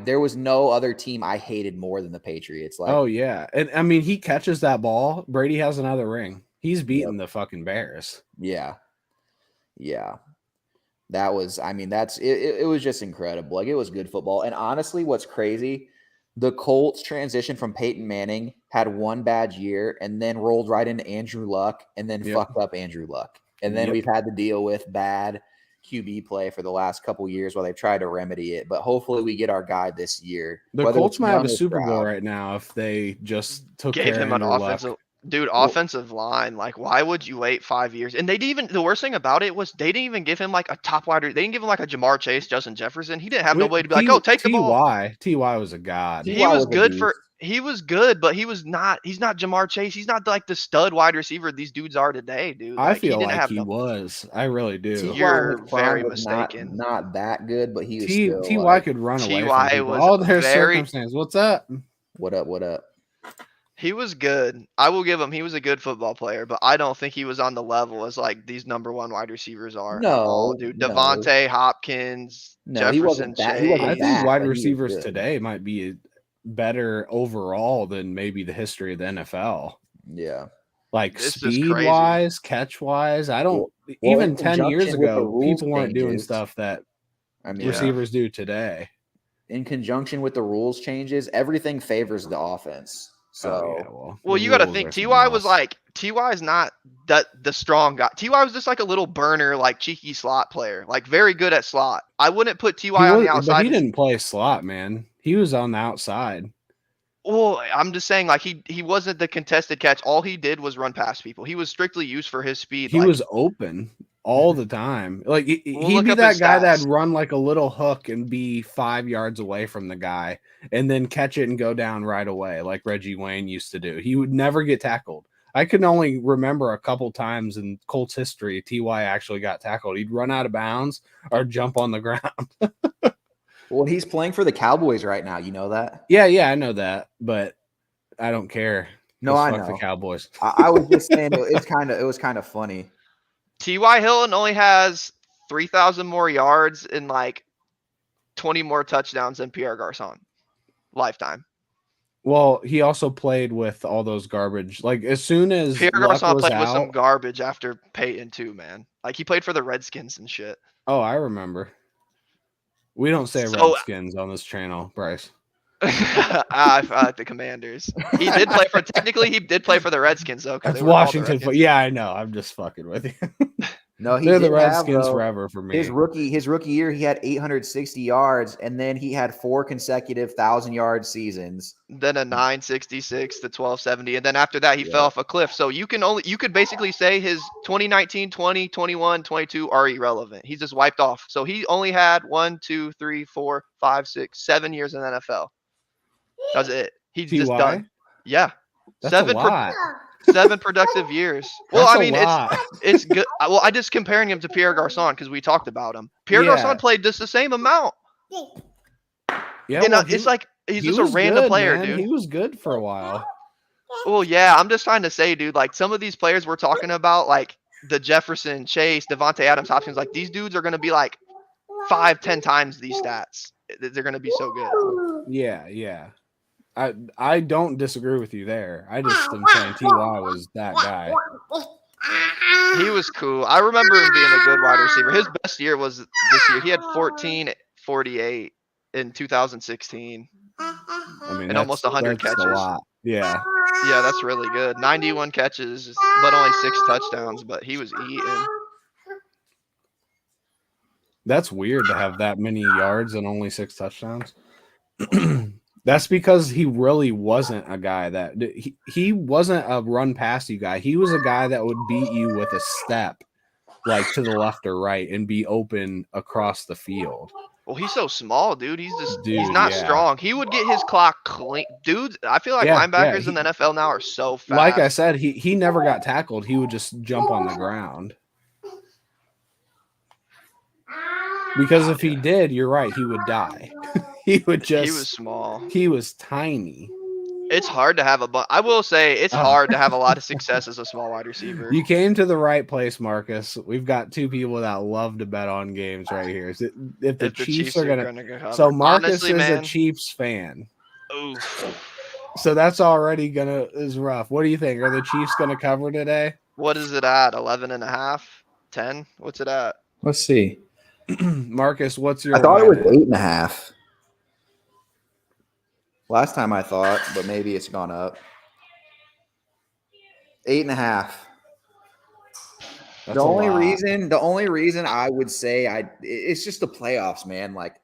there was no other team I hated more than the Patriots. Like, oh, yeah. And I mean, he catches that ball. Brady has another ring. He's beating the fucking Bears. Yeah. Yeah. That was, I mean, it was just incredible. Like, it was good football. And honestly, what's crazy, the Colts transition from Peyton Manning, had one bad year, and then rolled right into Andrew Luck, and then fucked up Andrew Luck. And then we've had to deal with bad QB play for the last couple years while they've tried to remedy it. But hopefully we get our guy this year. The Colts might have a Super Bowl right now if they just gave him an offensive. Dude, offensive line, like, why would you wait 5 years? And the worst thing about it was they didn't even give him like a top wide. They didn't give him like a Jamar Chase, Justin Jefferson. He didn't have nobody to be like, oh, take the ball. T.Y. was a god. He was good, but he's not Jamar Chase. He's not like the stud wide receiver these dudes are today, dude. I feel like he was. I really do. You're very mistaken. Not that good, but he was still. T.Y. could run away from people. All their circumstances. What's up? What up? He was good. I will give him. He was a good football player, but I don't think he was on the level as like these number one wide receivers are. No, dude. Devontae, Hopkins, Jefferson, he wasn't that. I think wide receivers today might be better overall than maybe the history of the NFL. Yeah, like speed wise, catch wise. I don't even 10 years ago, people weren't doing stuff that receivers do today. In conjunction with the rules changes, everything favors the offense. So, you got to think T.Y. is not the strong guy. T.Y. was just like a little burner, like cheeky slot player, like very good at slot. I wouldn't put T.Y. on the outside. But he didn't play slot, man. He was on the outside. Well, I'm just saying, like he wasn't the contested catch. All he did was run past people. He was strictly used for his speed. He was open all the time. Like he'd be that guy that'd run like a little hook and be 5 yards away from the guy and then catch it and go down right away, like Reggie Wayne used to do. He would never get tackled. I can only remember a couple times in Colts history Ty actually got tackled. He'd run out of bounds or jump on the ground. Well, he's playing for the Cowboys right now. You know that? Yeah, I know that, but I don't care. No, 'cause I fuck know. the Cowboys. I was just saying it was kind of funny. T.Y. Hilton only has 3,000 more yards and like 20 more touchdowns than Pierre Garçon lifetime. Well, he also played with all those garbage. Like as soon as Pierre Luck Garçon was played with some out, garbage after Peyton too, man. Like he played for the Redskins and shit. oh, I remember. We don't say So Redskins on this channel, Bryce. I like the Commanders. He did play for the Redskins though. That's Washington. Yeah, I know. I'm just fucking with you. No, They're the Redskins forever for me. His rookie year, he had 860 yards, and then he had 4 consecutive 1,000-yard seasons. Then a 966 to 1270, and then after that he fell off a cliff. So you could basically say his 2019, 20, 21, 22 are irrelevant. He's just wiped off. So he only had 1, 2, 3, 4, 5, 6, 7 years in the NFL. That's it. He's just done. Yeah, That's a lot. 7 productive years. Well, That's I mean, a lot. it's good. Well, I just comparing him to Pierre Garçon because we talked about him. Pierre Garçon played just the same amount. Yeah, And well, it's like he's just a was random good, player, man. dude. He was good for a while. Well, yeah, I'm just trying to say, dude, like some of these players we're talking about, like the Jefferson, Chase, Devontae Adams, Hopkins, like these dudes are going to be like 5-10 times these stats. They're going to be so good. Yeah. I don't disagree with you there. I just am saying Ty was that guy. He was cool. I remember him being a good wide receiver. His best year was this year. He had 1448 in 2016. I mean, and almost 100 that's catches. a lot. Yeah. Yeah, that's really good. 91 catches, but only 6 touchdowns. But he was eating. That's weird to have that many yards and only 6 touchdowns. That's because he really wasn't a guy that he wasn't a run past you guy. He was a guy that would beat you with a step, like to the left or right, and be open across the field. Well, he's so small, dude. He's not strong. He would get his clock clean. Dudes, I feel like linebackers in the NFL now are so fast. Like I said, he never got tackled. He would just jump on the ground. Because if he did, you're right, he would die. He was small. He was tiny. It's hard to have I will say it's hard to have a lot of success as a small wide receiver. You came to the right place, Marcus. We've got 2 people that love to bet on games right here. If the Chiefs are gonna go, so Marcus honestly, is a Chiefs fan. Oof. So that's already is rough. What do you think? Are the Chiefs gonna cover today? What is it at? 11.5? 10? What's it at? Let's see. Marcus, what's your? I thought it was 8.5. Last time I thought, but maybe it's gone up. 8.5. The only reason I would say it's just the playoffs, man. Like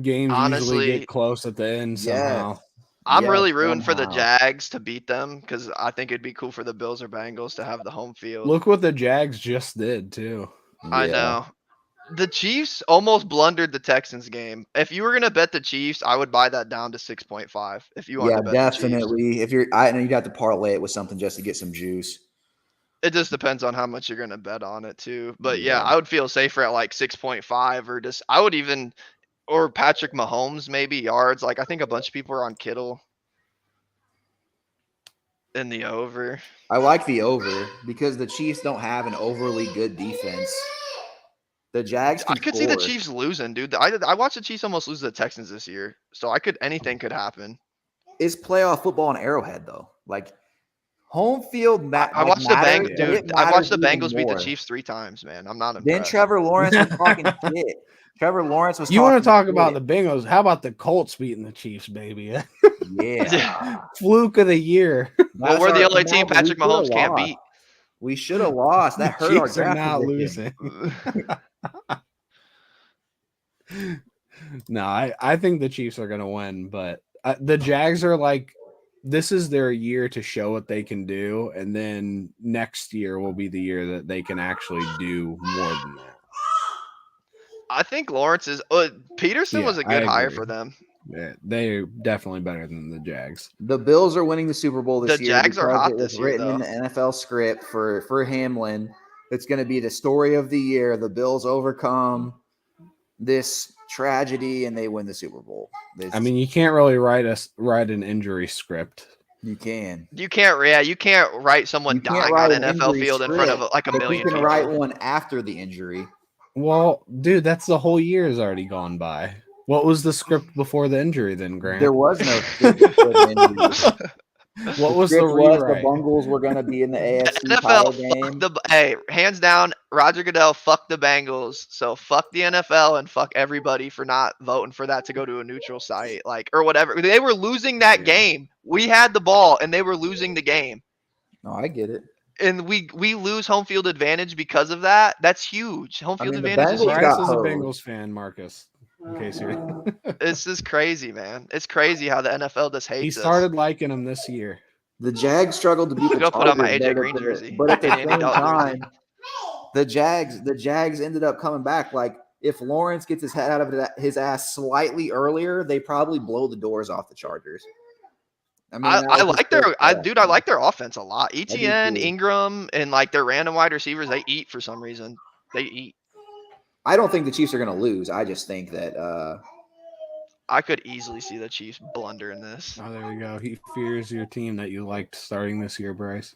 games usually get close at the end somehow. I'm really rooting for the Jags to beat them because I think it'd be cool for the Bills or Bengals to have the home field. Look what the Jags just did too. I know. The Chiefs almost blundered the Texans game. If you were gonna bet the Chiefs, I would buy that down to 6.5. If you want to bet definitely. If I know you'd have to parlay it with something just to get some juice. It just depends on how much you're gonna bet on it too. But yeah, I would feel safer at like 6.5 or just I would even or Patrick Mahomes maybe yards. Like I think a bunch of people are on Kittle in the over. I like the over because the Chiefs don't have an overly good defense. The Jags. I could see the Chiefs losing, dude. I watched the Chiefs almost lose to the Texans this year, so anything could happen. It's playoff football in Arrowhead though. Like home field. I watched the Bengals beat the Chiefs 3 times, man. I'm not impressed. Then Trevor Lawrence was talking shit. Trevor Lawrence was. You want to talk about the Bengals? How about the Colts beating the Chiefs, baby? Yeah. Fluke of the year. Well, we're the only team Patrick Mahomes can't beat. We should have lost. That hurt our draft. Not losing. No, I think the Chiefs are going to win, but the Jags are like, this is their year to show what they can do, and then next year will be the year that they can actually do more than that. I think Lawrence is Peterson was a good hire for them. Yeah, they're definitely better than the Jags. The Bills are winning the Super Bowl this The year Jags are because hot it was this year, written in though. the NFL script for Hamlin. It's going to be the story of the year. The Bills overcome this tragedy and they win the Super Bowl. I mean, you can't really write an injury script. You can. You can't write someone You can't dying write on an NFL injury field in front of script, like a but million you can people. write one after the injury. Well, dude, that's the whole year has already gone by. What was the script before the injury then, Grant? There was no script before the injury. What was the script was rewrite? the Bengals were going to be in the AFC NFL title fuck game. hey, hands down, Roger Goodell fuck the Bengals. So fuck the NFL and fuck everybody for not voting for that to go to a neutral site, like or whatever. They were losing that game. We had the ball and they were losing the game. No, I get it. And we lose home field advantage because of that. That's huge. Home field mean, the advantage is Bengals huge. Bryce got is a hosed. Bengals fan, Marcus. In case you're This is crazy, man. It's crazy how the NFL just hates he us. started liking him this year. The Jags struggled to beat the Go put on my Chargers, AJ Green jersey. but at the Andy same Dalton jersey. time, the Jags ended up coming back. Like if Lawrence gets his head out of his ass slightly earlier, they probably blow the doors off the Chargers. I mean, I like I like their offense a lot. ETN, too. Ingram, and like their random wide receivers, they eat for some reason. They eat. I don't think the Chiefs are going to lose. I just think that I could easily see the Chiefs blunder in this. Oh, there you go. He fears your team that you liked starting this year, Bryce.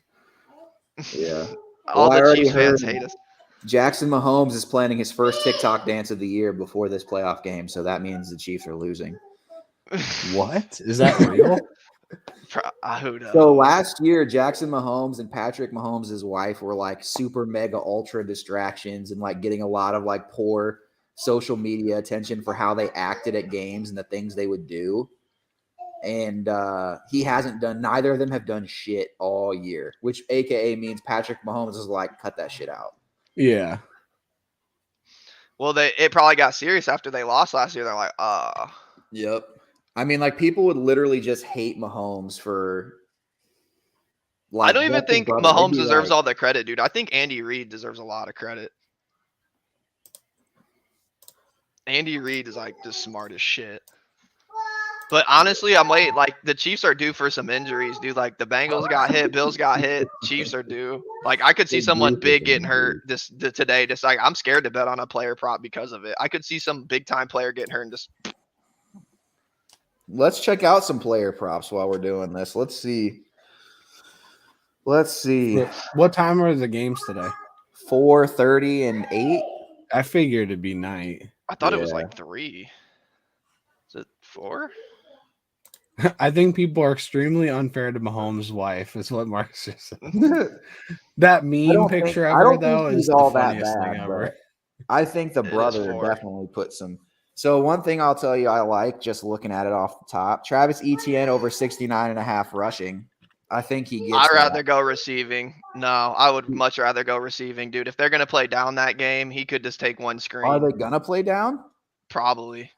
yeah. All Well, I the already Chiefs fans heard- hate us. Jackson Mahomes is planning his first TikTok dance of the year before this playoff game, so that means the Chiefs are losing. What? Is that real? Who knows? So last year, Jackson Mahomes and Patrick Mahomes' wife were like super mega ultra distractions and like getting a lot of like poor social media attention for how they acted at games and the things they would do. And he hasn't done, neither of them have done shit all year, which AKA means Patrick Mahomes is like, cut that shit out. Yeah. Well, it probably got serious after they lost last year. They're like, Yep. I mean, like people would literally just hate Mahomes for. Like, I don't even that's his think brother. They'd Mahomes be deserves like, all the credit, dude. I think Andy Reid deserves a lot of credit. Andy Reid is like just smart as shit. But honestly, I'm waiting. Like the Chiefs are due for some injuries, dude. Like the Bengals got hit, Bills got hit, Chiefs are due. Like I could see They're someone due for big some getting hurt today. Just like I'm scared to bet on a player prop because of it. I could see some big time player getting hurt and just. Let's check out some player props while we're doing this. Let's see. What time are the games today? 4:30 and 8. I figured it'd be night. I thought it was Yeah. like 3. Is it 4? I think people are extremely unfair to Mahomes' wife, is what Marcus just said. That meme picture of her, though, is the funniest thing ever. I think the It is brother 4. definitely put some. So one thing I'll tell you I like, just looking at it off the top, Travis Etienne over 69.5 rushing. I think he gets I'd that. rather go receiving. No, I would much rather go receiving, dude. If they're gonna play down that game, he could just take one screen. Are they gonna play down? Probably.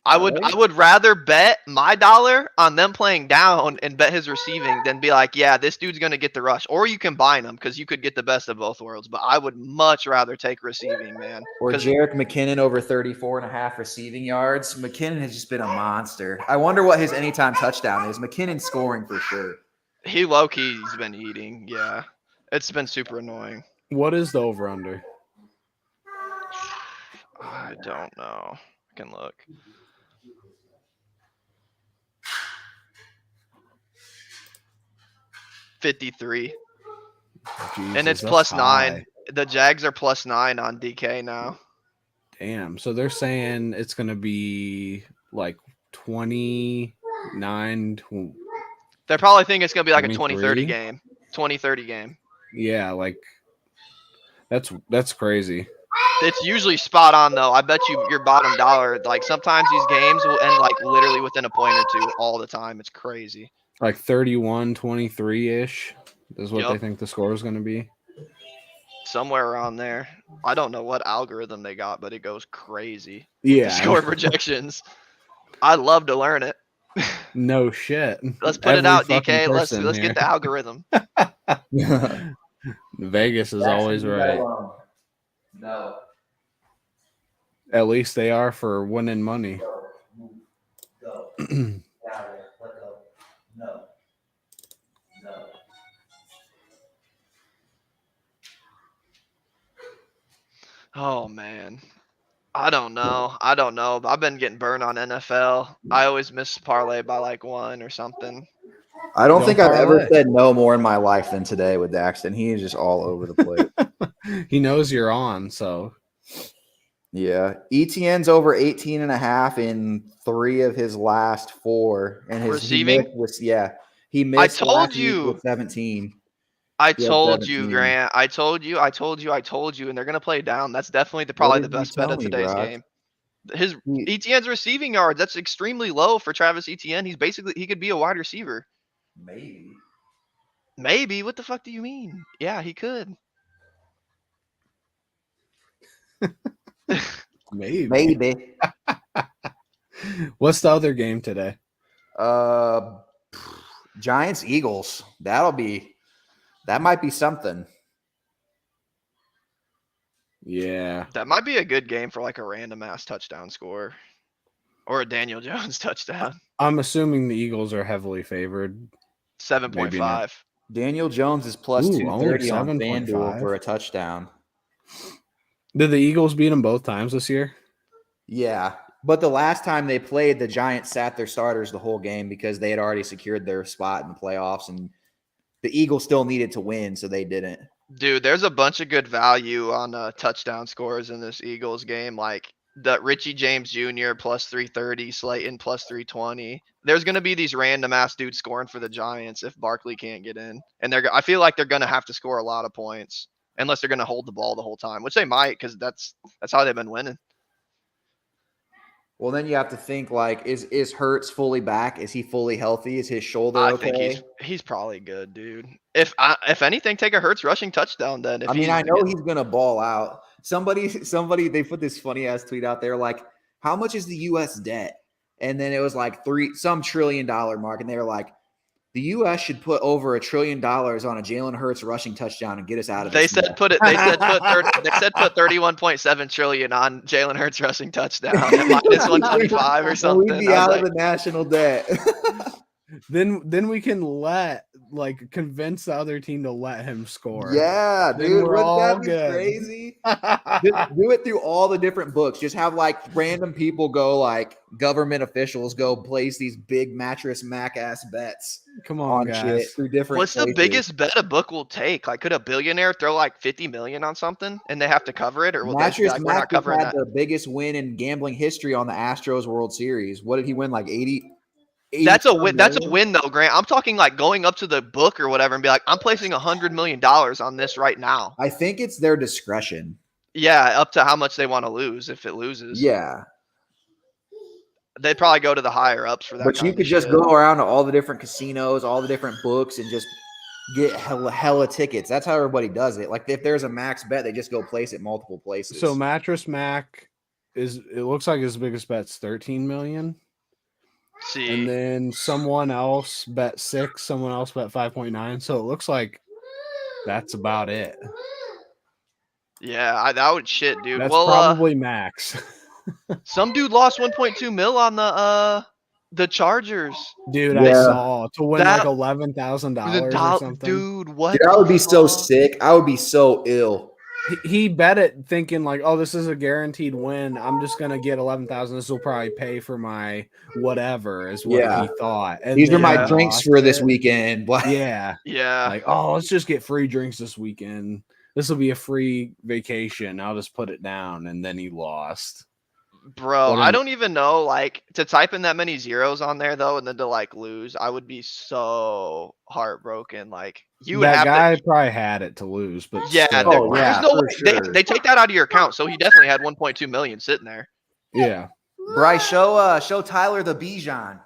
I Are they? would rather bet my dollar on them playing down and bet his receiving than be like, yeah, this dude's gonna get the rush. Or you combine them because you could get the best of both worlds. But I would much rather take receiving, man. Or 'Cause Jerick McKinnon over 34.5 receiving yards. McKinnon has just been a monster. I wonder what his anytime touchdown is. McKinnon scoring for sure. he low key's been eating. Yeah, it's been super annoying. What is the over under? I don't know. I can look. $53. And it's +9. The Jags are +9 on DK now. Damn. So they're saying it's going to be like 29. They probably think it's going to be like a 23? 20-30 game. 20-30 game. Yeah, like that's crazy. It's usually spot on, though. I bet you your bottom dollar. Like, sometimes these games will end, like, literally within a point or two all the time. It's crazy. Like 31-23-ish is what Yup. they think the score is going to be. Somewhere around there. I don't know what algorithm they got, but it goes crazy. Yeah. The score projections. I'd love to learn it. No shit. Let's put it out, fucking DK. Let's person get here. the algorithm. Vegas is always right. No. At least they are for winning money. Oh man. I don't know. I've been getting burned on NFL. I always miss parlay by like one or something. I don't think I've ever parlay. said no more in my life than today with Daxton. He is just all over the place. He knows you're on, so Yeah. ETN's over 18.5 in 3 of his last 4. And his Receiving? he missed told last week you. with 17. I He had told you, 17. Grant. I told you, and they're gonna play down. That's definitely What probably did the you best bet tell of me, today's Brock? game. His He- ETN's receiving yards, that's extremely low for Travis Etienne. He could be a wide receiver. Maybe. Maybe. What the fuck do you mean? Yeah, he could. Maybe. What's the other game today? Giants Eagles. That might be something. Yeah. That might be a good game for like a random ass touchdown score. Or a Daniel Jones touchdown. I'm assuming the Eagles are heavily favored. 7.5. Daniel Jones is plus Ooh, 230 on only FanDuel 7.5. for a touchdown. Did the Eagles beat them both times this year? Yeah. But the last time they played, the Giants sat their starters the whole game because they had already secured their spot in the playoffs, and the Eagles still needed to win, so they didn't. Dude, there's a bunch of good value on touchdown scores in this Eagles game. Like the Richie James Jr. plus 330, Slayton plus 320. There's going to be these random ass dudes scoring for the Giants if Barkley can't get in. And I feel like they're going to have to score a lot of points unless they're going to hold the ball the whole time, which they might because that's how they've been winning. Well, then you have to think like, is Hurts fully back? Is he fully healthy? Is his shoulder I okay? think he's probably good, dude. If anything, take a Hurts rushing touchdown then. I know he's gonna ball out. Somebody, they put this funny ass tweet out there like, how much is the U.S. debt? And then it was like some $1 trillion mark, and they were like, the U.S. should put over $1 trillion on a Jalen Hurts rushing touchdown and get us out of this. They said put 31.7 trillion on Jalen Hurts rushing touchdown at minus 125 or something. We'd be out of the national debt. Then we can convince the other team to let him score. Yeah, Then dude, we're wouldn't all that be good. crazy? Just do it through all the different books. Just have like random people go, like government officials go place these big mattress Mac ass bets. Come on, guys. Shit through different. What's the places. biggest bet a book will take? Like, could a billionaire throw like 50 million on something and they have to cover it, or will they be Mattress like, we're not Mac covering had that? the biggest win in gambling history on the Astros World Series. What did he win? Like 80. That's a win. That's a win, though, Grant. I'm talking like going up to the book or whatever and be like, I'm placing $100 million on this right now. I think it's their discretion. Yeah, up to how much they want to lose. If it loses, Yeah, they'd probably go to the higher ups for that. but you could just go around to all the different casinos, all the different books, and just get hella tickets. That's how everybody does it. Like if there's a max bet, they just go place it multiple places. So Mattress Mac it looks like his biggest bet's 13 million. See, And then someone else bet 6, someone else bet 5.9. So it looks like that's about it. yeah, that would shit, dude. That's well, probably max. some dude lost 1.2 mil on the Chargers. Dude, Yeah. I saw to win That- like $11,000 or something. Dude, what? Dude, I would be so fuck? sick. I would be so ill. He bet it thinking like, oh, this is a guaranteed win. I'm just gonna get 11,000. This will probably pay for my whatever, is what Yeah. he thought. And These are then my he drinks lost for this it. weekend. Yeah. Yeah. Like, oh, let's just get free drinks this weekend. This will be a free vacation. I'll just put it down. And then he lost. Bro, What I an- don't even know, like, to type in that many zeros on there, though, and then to, like, lose, I would be so heartbroken. Like, you would that have guy to... probably had it to lose, but Yeah, still. Oh, yeah, there's no for way. sure. They take that out of your account, so he definitely had 1.2 million sitting there. Yeah. Bryce, show Tyler the Bijan.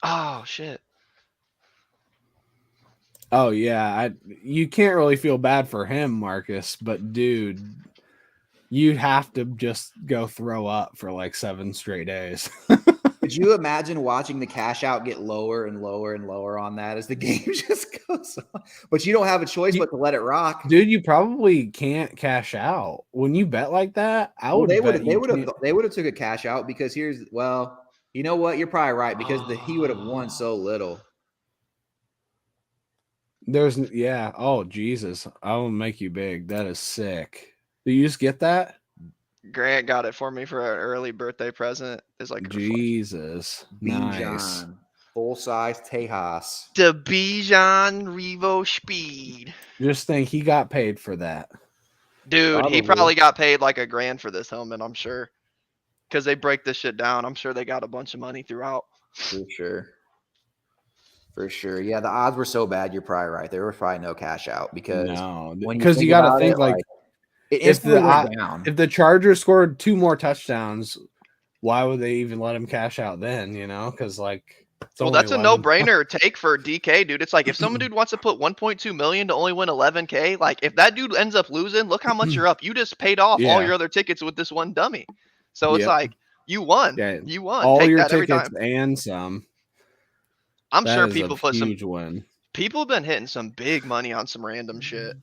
Oh, shit. Oh yeah. You can't really feel bad for him, Marcus, but dude, you'd have to just go throw up for like 7 straight days. Could you imagine watching the cash out get lower and lower and lower on that as the game just goes on? But you don't have a choice but to let it rock. Dude, you probably can't cash outh when you bet like that. They would have took a cash out because he You know what? You're probably right because he would have won so little. Yeah. Oh Jesus! I will make you big. That is sick. Do you just get that? Grant got it for me for an early birthday present. Is like a reflection. Jesus, nice. Bijan, full size Tejas. The Bijan Revo Speed. Just think he got paid for that. Dude, he Probably. probably got paid like $1,000 for this helmet, I'm sure. Because they break this shit down. I'm sure they got a bunch of money throughout. For sure. For sure. Yeah, the odds were so bad. You're probably right. There was probably no cash out because because you got to think like it instantly went down. If the Chargers scored 2 more touchdowns, why would they even let him cash out then? You know, because like, well, that's a no-brainer take for DK, dude. It's like if some dude wants to put 1.2 million to only win 11K, like if that dude ends up losing, look how much you're up. You just paid off all your other tickets with this one dummy. So it's like you won. Yeah, you won. All take your that tickets every time. and some. I'm That sure is people a put huge some. win. People have been hitting some big money on some random shit.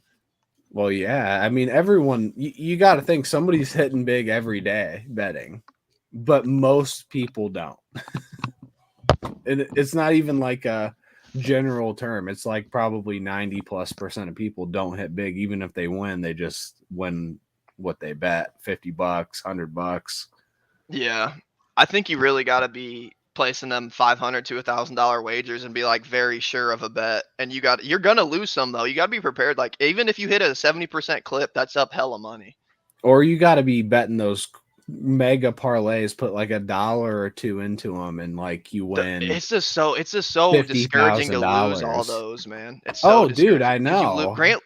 Well, yeah. I mean, everyone. You got to think somebody's hitting big every day betting, but most people don't. And it's not even like a general term. It's like probably 90+% of people don't hit big, even if they win. They just win what they bet, $50, $100. Yeah, I think you really got to be placing them $500 to $1,000 wagers and be like very sure of a bet. And you're gonna lose some though. You got to be prepared. Like even if you hit a 70% clip, that's up hella money. Or you got to be betting those mega parlays, put like $1 or $2 into them, and like you win. It's just so discouraging to lose all those, man. It's so dude, I know. Grant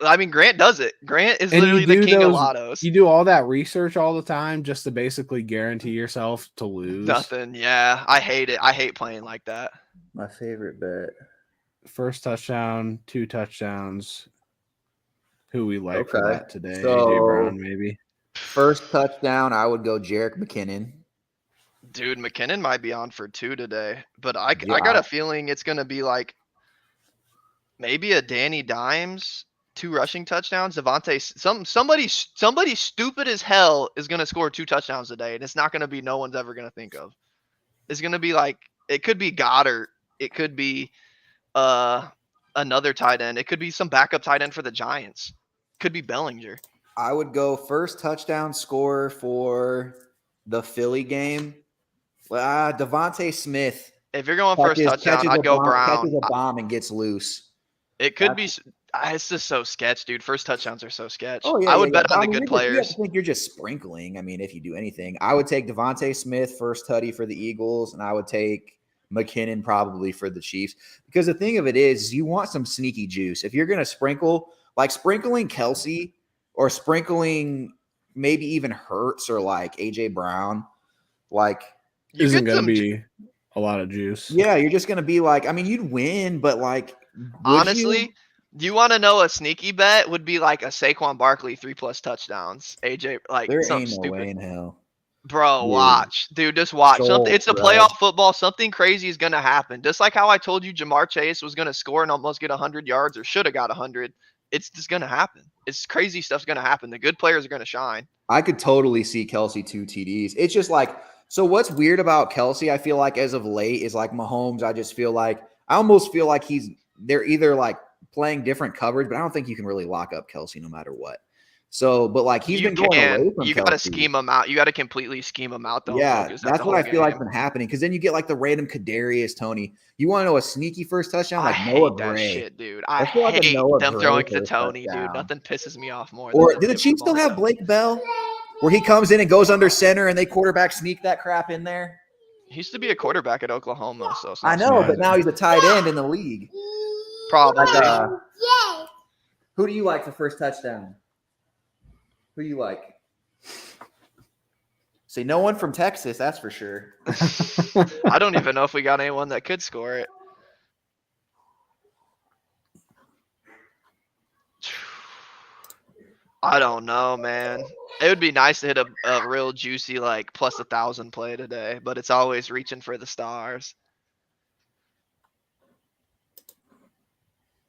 does it. Grant is And literally the king of lottos. You do all that research all the time just to basically guarantee yourself to lose. Nothing. Yeah, I hate it. I hate playing like that. My favorite bet. First touchdown, 2 touchdowns. Who we like for that today? So, AJ Brown, maybe. First touchdown, I would go Jerick McKinnon. Dude, McKinnon might be on for 2 today, but I got a feeling it's gonna be like maybe a Danny Dimes, 2 rushing touchdowns. Devontae, somebody stupid as hell is gonna score 2 touchdowns today, and it's not gonna be no one's ever gonna think of. It's gonna be like it could be Goddard, it could be another tight end, it could be some backup tight end for the Giants, it could be Bellinger. I would go first touchdown scorer for the Philly game. Devontae Smith. If you're going first touchdown, I'd go Brown. Catches a bomb and gets loose. It could be. It's just so sketch, dude. First touchdowns are so sketch. Oh, yeah, I would bet on the good players. I think you're just sprinkling. I mean, if you do anything, I would take Devontae Smith first tutty for the Eagles, and I would take McKinnon probably for the Chiefs. Because the thing of it is, you want some sneaky juice. If you're going to sprinkle, like sprinkling Kelsey or sprinkling maybe even Hurts or like AJ Brown, like isn't going to be a lot of juice. Yeah, you're just going to be like, I mean, you'd win, but like honestly, do you want to know a sneaky bet? Would be like a Saquon Barkley 3+ touchdowns. AJ, like there something ain't no stupid. way in hell. Bro, watch. Dude, just watch. It's a playoff football. Something crazy is going to happen. Just like how I told you Jamar Chase was going to score and almost get 100 yards or should have got 100. It's just going to happen. It's crazy stuff's going to happen. The good players are going to shine. I could totally see Kelsey 2 TDs. It's just like, so what's weird about Kelsey, I feel like as of late, is like Mahomes, I almost feel like they're either like playing different coverage, but I don't think you can really lock up Kelsey no matter what. So, but like he's been going away from you got to scheme him out. You got to completely scheme him out. Yeah, that's what I feel like has been happening. Because then you get like the random Kadarius Tony. You want to know a sneaky first touchdown? Like Noah Gray. That shit, dude. I hate them throwing to Tony, dude. Nothing pisses me off more. Or do the Chiefs still have Blake Bell, where he comes in and goes under center and they quarterback sneak that crap in there? He used to be a quarterback at Oklahoma, so I know, but now he's a tight end in the league. Probably. Who do you like for first touchdown? Who do you like? See, no one from Texas, that's for sure. I don't even know if we got anyone that could score it. I don't know, man. It would be nice to hit a real juicy like plus 1,000 play today, but it's always reaching for the stars.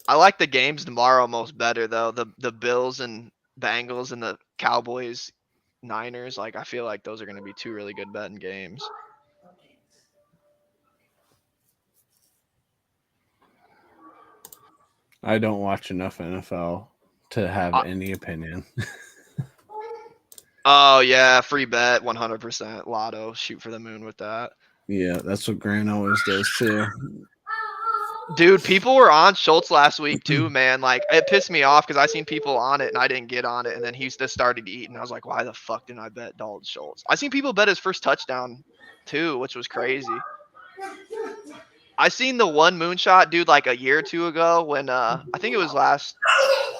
I like the games tomorrow most better though. The Bills and Bengals and the Cowboys, Niners. Like I feel like those are going to be 2 really good betting games. I don't watch enough NFL to have Uh, any opinion. Oh yeah, free bet, 100% lotto. Shoot for the moon with that. Yeah, that's what Grant always does too. Dude, people were on Schultz last week too, man. Like it pissed me off because I seen people on it and I didn't get on it, and then he just started eating. I was like, why the fuck didn't I bet Dalton Schultz? I seen people bet his first touchdown too, which was crazy. I seen the one moonshot dude like a year or two ago when I think it was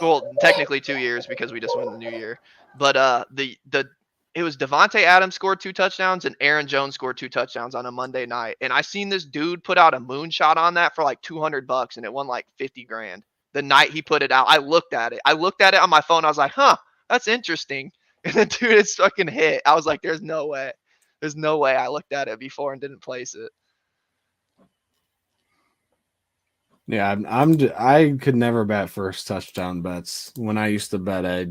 well, technically 2 years because we just went in the new year. But the it was Devontae Adams scored 2 touchdowns and Aaron Jones scored 2 touchdowns on a Monday night. And I seen this dude put out a moonshot on that for like $200 and it won like 50 grand. The night he put it out, I looked at it. I looked at it on my phone. I was like, huh, that's interesting. And then dude, it's fucking hit. I was like, there's no way. There's no way I looked at it before and didn't place it. Yeah, I could never bet first touchdown bets. When I used to bet,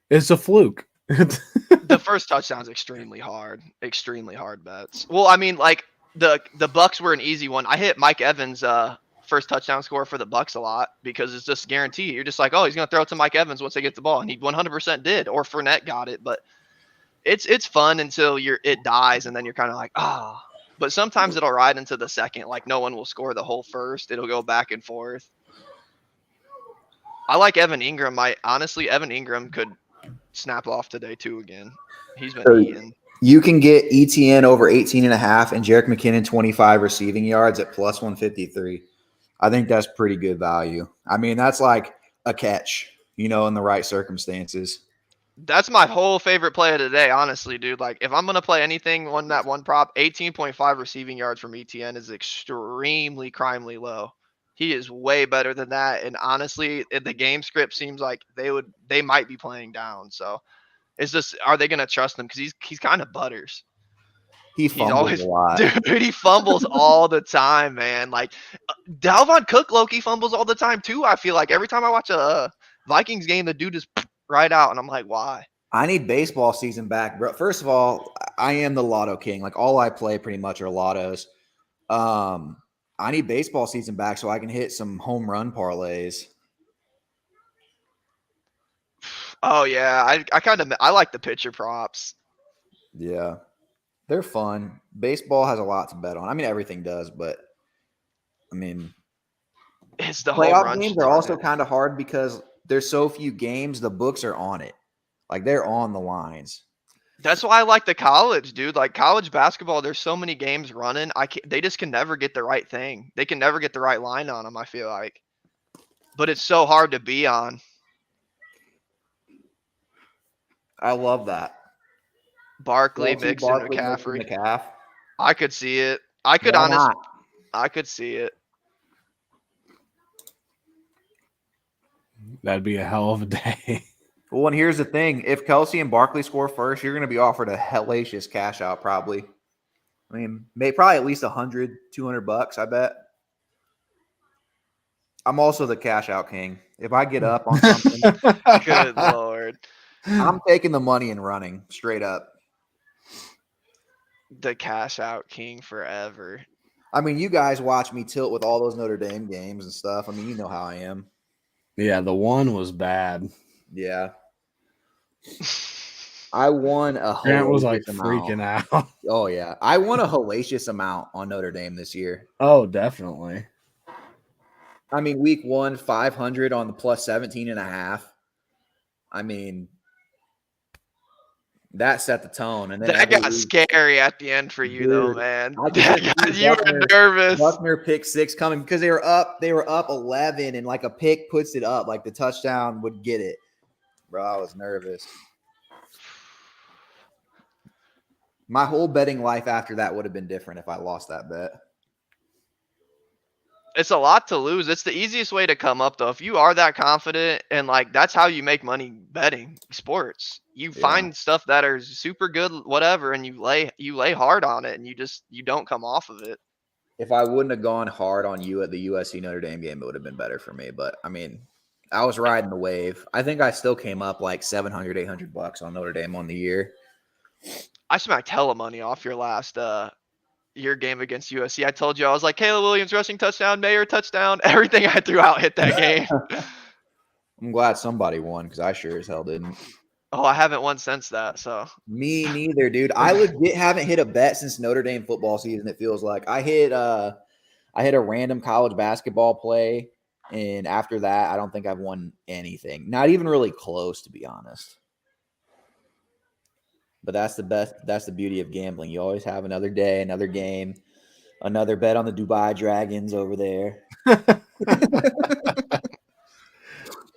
it's a fluke. The first touchdown's extremely hard bets. Well, I mean, like the Bucks were an easy one. I hit Mike Evans' first touchdown score for the Bucks a lot because it's just guaranteed. You're just like, oh, he's gonna throw it to Mike Evans once they get the ball, and he 100% did. Or Fournette got it, but it's fun until it dies, and then you're kind of like, ah. But sometimes it'll ride into the second. Like no one will score the whole first. It'll go back and forth. I like Evan Ingram. Honestly, Evan Ingram could snap off today too again. He's been eating. You can get ETN over 18.5 and Jerick McKinnon 25 receiving yards at plus 153. I think that's pretty good value. I mean, that's like a catch, in the right circumstances. That's my whole favorite play of the day, honestly, dude. Like, if I'm going to play anything on that one prop, 18.5 receiving yards from ETN is extremely crimely low. He is way better than that. And honestly, the game script seems like they might be playing down. So it's just, are they going to trust him? Because he's kind of butters. He's always a lot. Dude, he fumbles all the time, man. Like Dalvin Cook, Loki fumbles all the time too. I feel like every time I watch a Vikings game, the dude is right out, and I'm like, why? I need baseball season back, bro. First of all, I am the lotto king. Like all I play pretty much are lottos. I need baseball season back so I can hit some home run parlays. Oh yeah, I like the pitcher props. Yeah, they're fun. Baseball has a lot to bet on. I mean, everything does, but I mean, it's the playoff games are also kind of hard because there's so few games. The books are on it, like they're on the lines. That's why I like the college, dude. Like college basketball, there's so many games running. They just can never get the right thing. They can never get the right line on them. I feel like, but it's so hard to be on. I love that. Barkley, Mixon, McCaffrey. McCaff. I could see it. I could see it. That'd be a hell of a day. Well, and here's the thing. If Kelsey and Barkley score first, you're going to be offered a hellacious cash out probably. I mean, probably at least $100, $200, I bet. I'm also the cash out king. If I get up on something, good Lord. I'm taking the money and running straight up. The cash out king forever. I mean, you guys watch me tilt with all those Notre Dame games and stuff. I mean, you know how I am. Yeah, the one was bad. Yeah. I won a Grant was like amount. freaking out. Oh, yeah. I won a hellacious amount on Notre Dame this year. Oh, definitely. I mean, week 1, 500 on the plus 17.5. I mean, that set the tone. And then that got scary at the end for you, dude, though, man. You were nervous. Buckner pick 6 coming because they were up 11, and like a pick puts it up, like the touchdown would get it. Bro, I was nervous. My whole betting life after that would have been different if I lost that bet. It's a lot to lose. It's the easiest way to come up, though. If you are that confident and like that's how you make money betting sports. You find stuff that are super good, whatever, and you lay hard on it, and you don't come off of it. If I wouldn't have gone hard on you at the USC Notre Dame game, it would have been better for me. But I mean, I was riding the wave. I think I still came up like $700, $800 on Notre Dame on the year. I smacked hella money off your last your game against USC. I told you I was like Caleb Williams rushing touchdown, Mayer touchdown. Everything I threw out hit that game. I'm glad somebody won because I sure as hell didn't. Oh, I haven't won since that. So Me neither, dude. I legit haven't hit a bet since Notre Dame football season. It feels like I hit a random college basketball play, and after that, I don't think I've won anything. Not even really close, to be honest. But that's the best. That's the beauty of gambling. You always have another day, another game, another bet on the Dubai Dragons over there.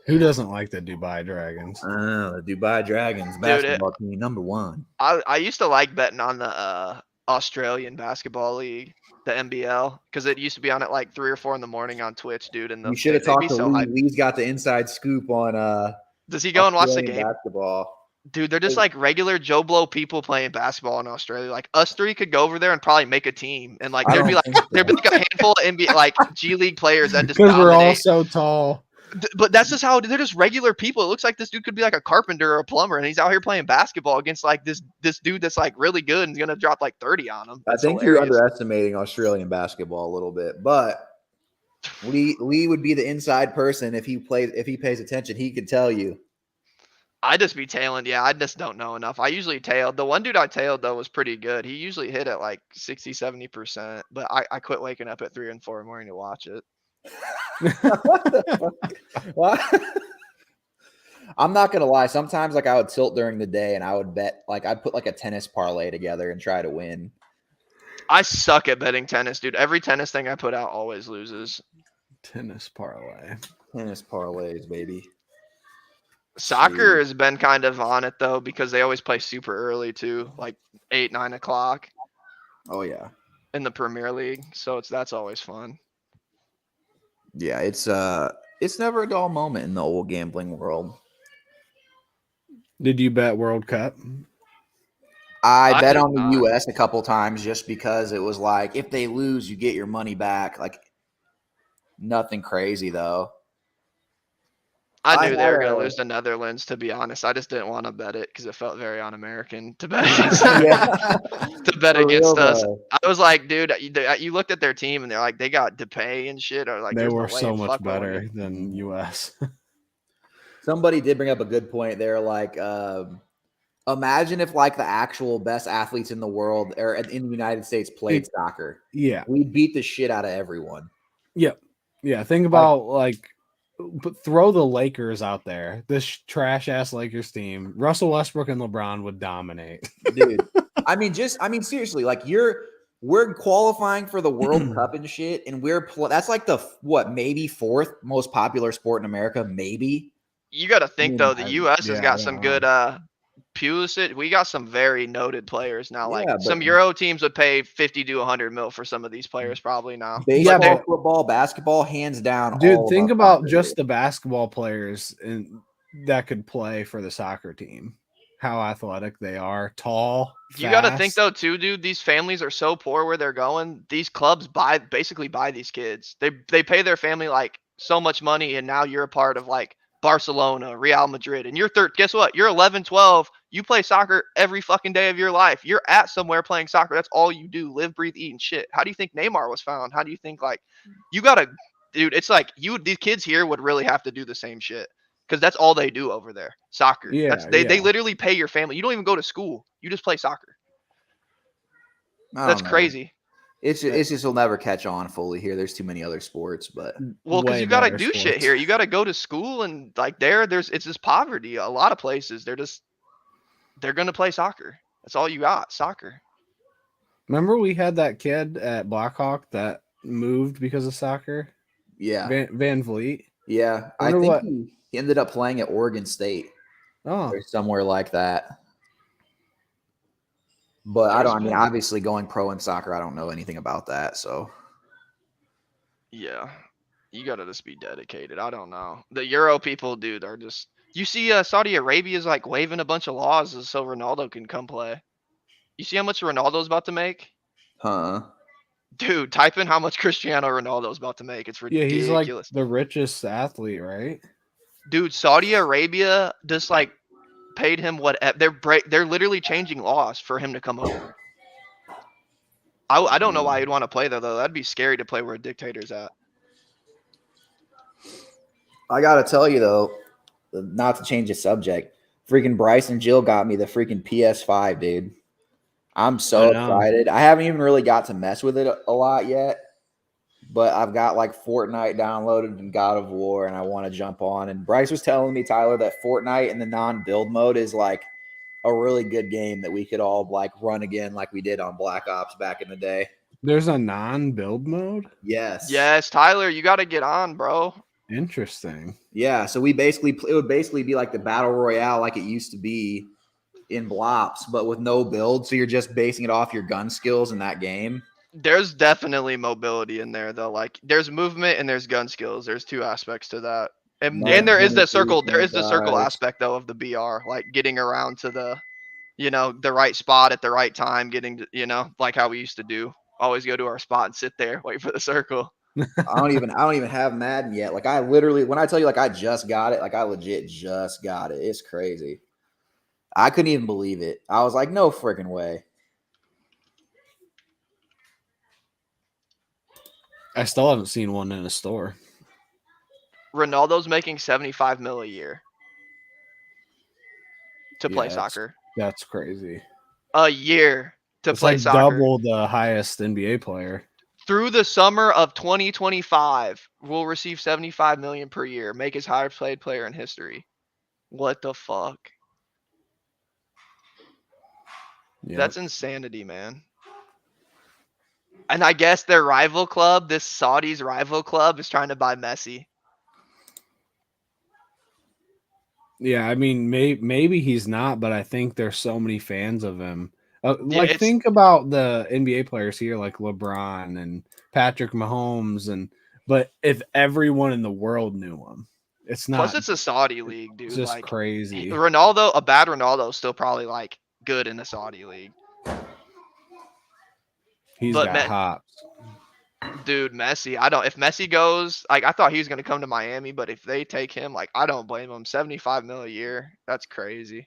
Who doesn't like the Dubai Dragons? The Dubai Dragons basketball team #1. I used to like betting on the Australian Basketball League, the NBL, because it used to be on at like 3 or 4 in the morning on Twitch, dude. And You should have talked to Lee. Lee's got the inside scoop on. Does he go and watch the Australian game? basketball. Dude, they're just like regular Joe Blow people playing basketball in Australia. Like us three could go over there and probably make a team, and like I there'd be don't like think so. there'd be like a handful of NBA like G League players that just Because we're all dominate. so tall. But that's just how they're just regular people. It looks like this dude could be like a carpenter or a plumber, and he's out here playing basketball against like this dude that's like really good and is gonna drop like 30 on him. I That's think you're hilarious. underestimating Australian basketball a little bit, but Lee would be the inside person if he pays attention. He could tell you. I just be tailing. Yeah, I just don't know enough. I usually tailed. The one dude I tailed though was pretty good. He usually hit at like 60-70%, but I quit waking up at 3 and 4 in the morning to watch it. Well, I'm not gonna lie. Sometimes like I would tilt during the day and I would bet like I'd put like a tennis parlay together and try to win. I suck at betting tennis, dude. Every tennis thing I put out always loses. Tennis parlay. Tennis parlays, baby. Soccer has been kind of on it though because they always play super early too, like 8-9 o'clock Oh yeah. in the Premier League. So that's always fun. Yeah, it's never a dull moment in the old gambling world. Did you bet World Cup? I bet did on the not. US a couple times just because it was like if they lose, you get your money back. Like nothing crazy though. I knew they were had going a- to lose to Netherlands, to be honest. I just didn't want to bet it because it felt very un-American to bet against, Yeah. to bet For against real, us. though. I was like, dude, you looked at their team and they're like, they got Depay and shit. Or like, They there's were no way so in much fuck we're better winning. than US. Somebody did bring up a good point there. Like, imagine if like the actual best athletes in the world or in the United States played soccer. Yeah. We'd beat the shit out of everyone. Yep. Yeah. Think about but throw the Lakers out there. This trash ass Lakers team. Russell Westbrook and LeBron would dominate. Dude. I mean, seriously, like we're qualifying for the World Cup and shit, and that's like the maybe 4th most popular sport in America, maybe. You got to think, though, the U.S. has yeah, got I some don't good Pulisic. We got some very noted players now. Like Yeah, some but- Euro teams would pay 50 to 100 mil for some of these players probably now. Baseball, Yeah, football, basketball, hands down. Dude, all think of about soccer, just dude. the basketball players that could play for the soccer team. How athletic they are, tall. You got to think fast. though too, dude. These families are so poor where they're going. These clubs basically buy these kids. They pay their family like so much money, and now you're a part of like Barcelona, Real Madrid, and you're guess what? You're 11, 12. You play soccer every fucking day of your life. You're at somewhere playing soccer. That's all you do. Live, breathe, eat, and shit. How do you think Neymar was found? How do you think like you gotta, dude? It's like these kids here would really have to do the same shit. Because that's all they do over there, soccer. Yeah, They yeah. literally pay your family. You don't even go to school. You just play soccer. I That's don't know. crazy. It's just will never catch on fully here. There's too many other sports, but Well, because Way you got to better do shit sports. here. You got to go to school and like it's just poverty. A lot of places they're gonna play soccer. That's all you got, soccer. Remember we had that kid at Blackhawk that moved because of soccer? yeah, Van Vliet. yeah. I Wonder think what- he ended up playing at Oregon State Oh, or somewhere like that. But I mean, obviously going pro in soccer, I don't know anything about that. So Yeah, you got to just be dedicated. I don't know. The Euro people, dude, are just. You see, Saudi Arabia is like waiving a bunch of laws so Ronaldo can come play. You see how much Ronaldo's about to make? Dude, type in how much Cristiano Ronaldo's about to make. It's yeah, ridiculous. he's like the richest athlete, right? Dude, Saudi Arabia just like paid him what they're literally changing laws for him to come over. I don't know why you'd want to play there though. That'd be scary to play where a dictator's at. I gotta tell you though, not to change the subject, freaking Bryce and Jill got me the freaking PS5, dude. I'm so excited. I haven't even really got to mess with it a lot yet, but I've got like Fortnite downloaded and God of War, and I want to jump on. And Bryce was telling me, Tyler, that Fortnite in the non-build mode is like a really good game that we could all like run again like we did on Black Ops back in the day. There's a non-build mode? Yes. Yes, Tyler, you got to get on, bro. Interesting. Yeah, so it would basically be like the battle royale like it used to be in Blops, but with no build. So you're just basing it off your gun skills in that game. There's definitely mobility in there though. Like there's movement and there's gun skills. There's two aspects to that. And there is the circle. There is the circle aspect though of the BR, like getting around to the, the right spot at the right time, getting to, like how we used to do. Always go to our spot and sit there, wait for the circle. I don't even have Madden yet. Like I literally, when I tell you like I just got it, like I legit just got it. It's crazy. I couldn't even believe it. I was like, no freaking way. I still haven't seen one in a store. Ronaldo's making 75 mil a year to play soccer. That's crazy. A year to play soccer. Double the highest NBA player. Through the summer of 2025, will receive 75 million per year, make his highest paid player in history. What the fuck? Yep. That's insanity, man. And I guess their rival club, this Saudi's rival club, is trying to buy Messi. Yeah, I mean, maybe he's not, but I think there's so many fans of him. Think about the NBA players here, like LeBron and Patrick Mahomes, but if everyone in the world knew him, it's not. Plus, it's a Saudi league, dude. It's just like, crazy. Ronaldo, a bad Ronaldo, is still probably like good in the Saudi league. He's got hops. Dude, Messi. If Messi goes, like I thought he was gonna come to Miami, but if they take him, like I don't blame him. 75 mil a year. That's crazy.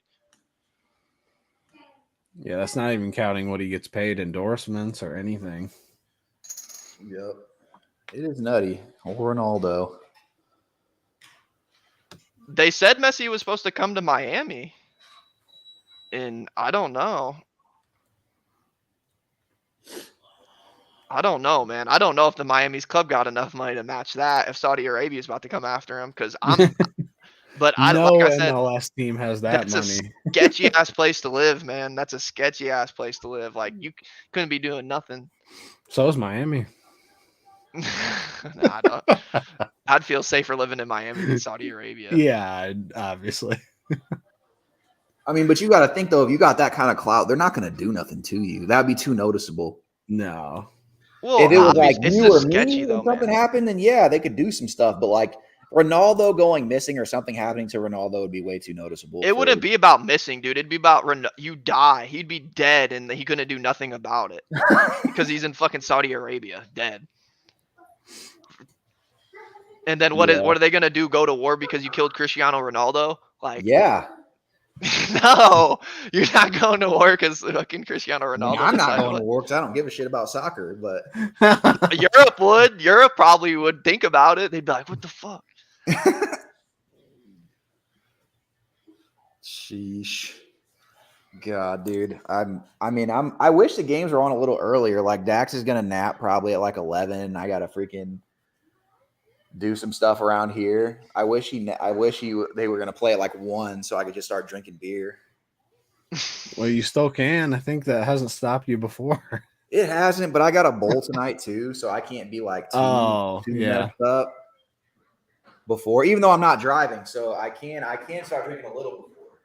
Yeah, that's not even counting what he gets paid endorsements or anything. Yep. It is nutty. Or Ronaldo. They said Messi was supposed to come to Miami. And I don't know. I don't know, man. I don't know if the Miami's club got enough money to match that if Saudi Arabia is about to come after him. Because but like I said, MLS team has that money. That's a sketchy ass place to live, man. That's a sketchy ass place to live. Like you couldn't be doing nothing. So is Miami. I'd feel safer living in Miami than Saudi Arabia. Yeah, obviously. I mean, but you got to think though, if you got that kind of clout, they're not going to do nothing to you. That'd be too noticeable. No. Well, if it was like you or me, if something happened, then yeah, they could do some stuff. But like Ronaldo going missing or something happening to Ronaldo would be way too noticeable. It wouldn't be about missing, dude. It'd be about you die. He'd be dead, and he couldn't do nothing about it because he's in fucking Saudi Arabia, dead. And then what are they gonna do? Go to war because you killed Cristiano Ronaldo? Like, yeah. No, you're not going to war because fucking Cristiano Ronaldo. I'm not going to war because I don't give a shit about soccer. But Europe would. Europe probably would think about it. They'd be like, "What the fuck?" Sheesh. God, dude. I wish the games were on a little earlier. Like Dax is gonna nap probably at like 11. I gotta freaking do some stuff around here. I wish they were gonna play at like 1 so I could just start drinking beer. Well, you still can. I think that hasn't stopped you before. It hasn't, but I got a bowl tonight too, so I can't be like too messed up before, even though I'm not driving, so I can start drinking a little before.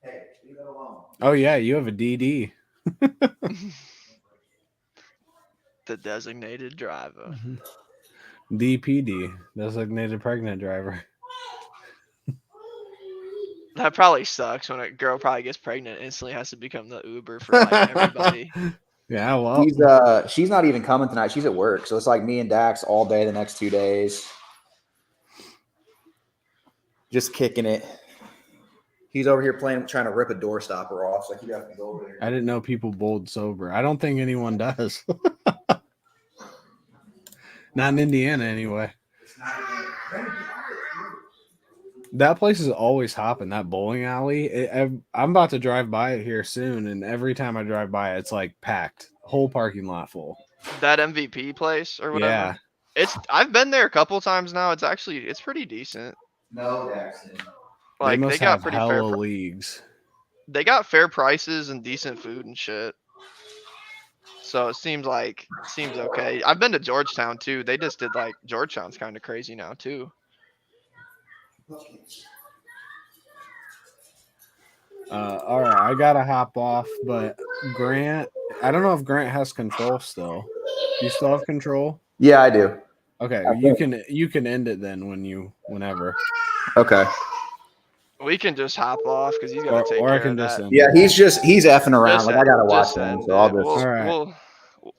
Hey, leave that alone. Oh yeah, you have a DD. The designated driver. DPD, designated pregnant driver. That probably sucks when a girl probably gets pregnant and instantly has to become the Uber for like everybody. Yeah, well. She's not even coming tonight. She's at work. So it's like me and Dax all day the next 2 days. Just kicking it. He's over here trying to rip a door stopper off. So you have to go over there. I didn't know people bowled sober. I don't think anyone does. Not in Indiana, anyway. That place is always hopping. That bowling alley. I'm about to drive by it here soon, and every time I drive by it, it's like packed. Whole parking lot full. That MVP place or whatever. Yeah. I've been there a couple times now. It's pretty decent. No, Jackson. Like they must got have pretty hella fair. leagues. They got fair prices and decent food and shit. So it seems okay. I've been to Georgetown too. They just did like Georgetown's kind of crazy now too. All right, I gotta hop off, but Grant, I don't know if Grant has control still. You still have control? Yeah, I do. Okay, you can end it then whenever. Okay. We can just hop off because he's got to take Or I care can of just that. end Yeah, it. he's effing around. Just Like I gotta watch just him, end so I'll it. just. All right.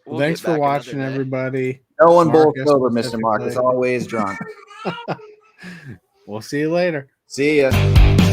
We'll Thanks get for back watching, another day. everybody. No one bowls Marcus sober, Mr. Marcus. specifically. Always drunk. We'll see you later. See ya.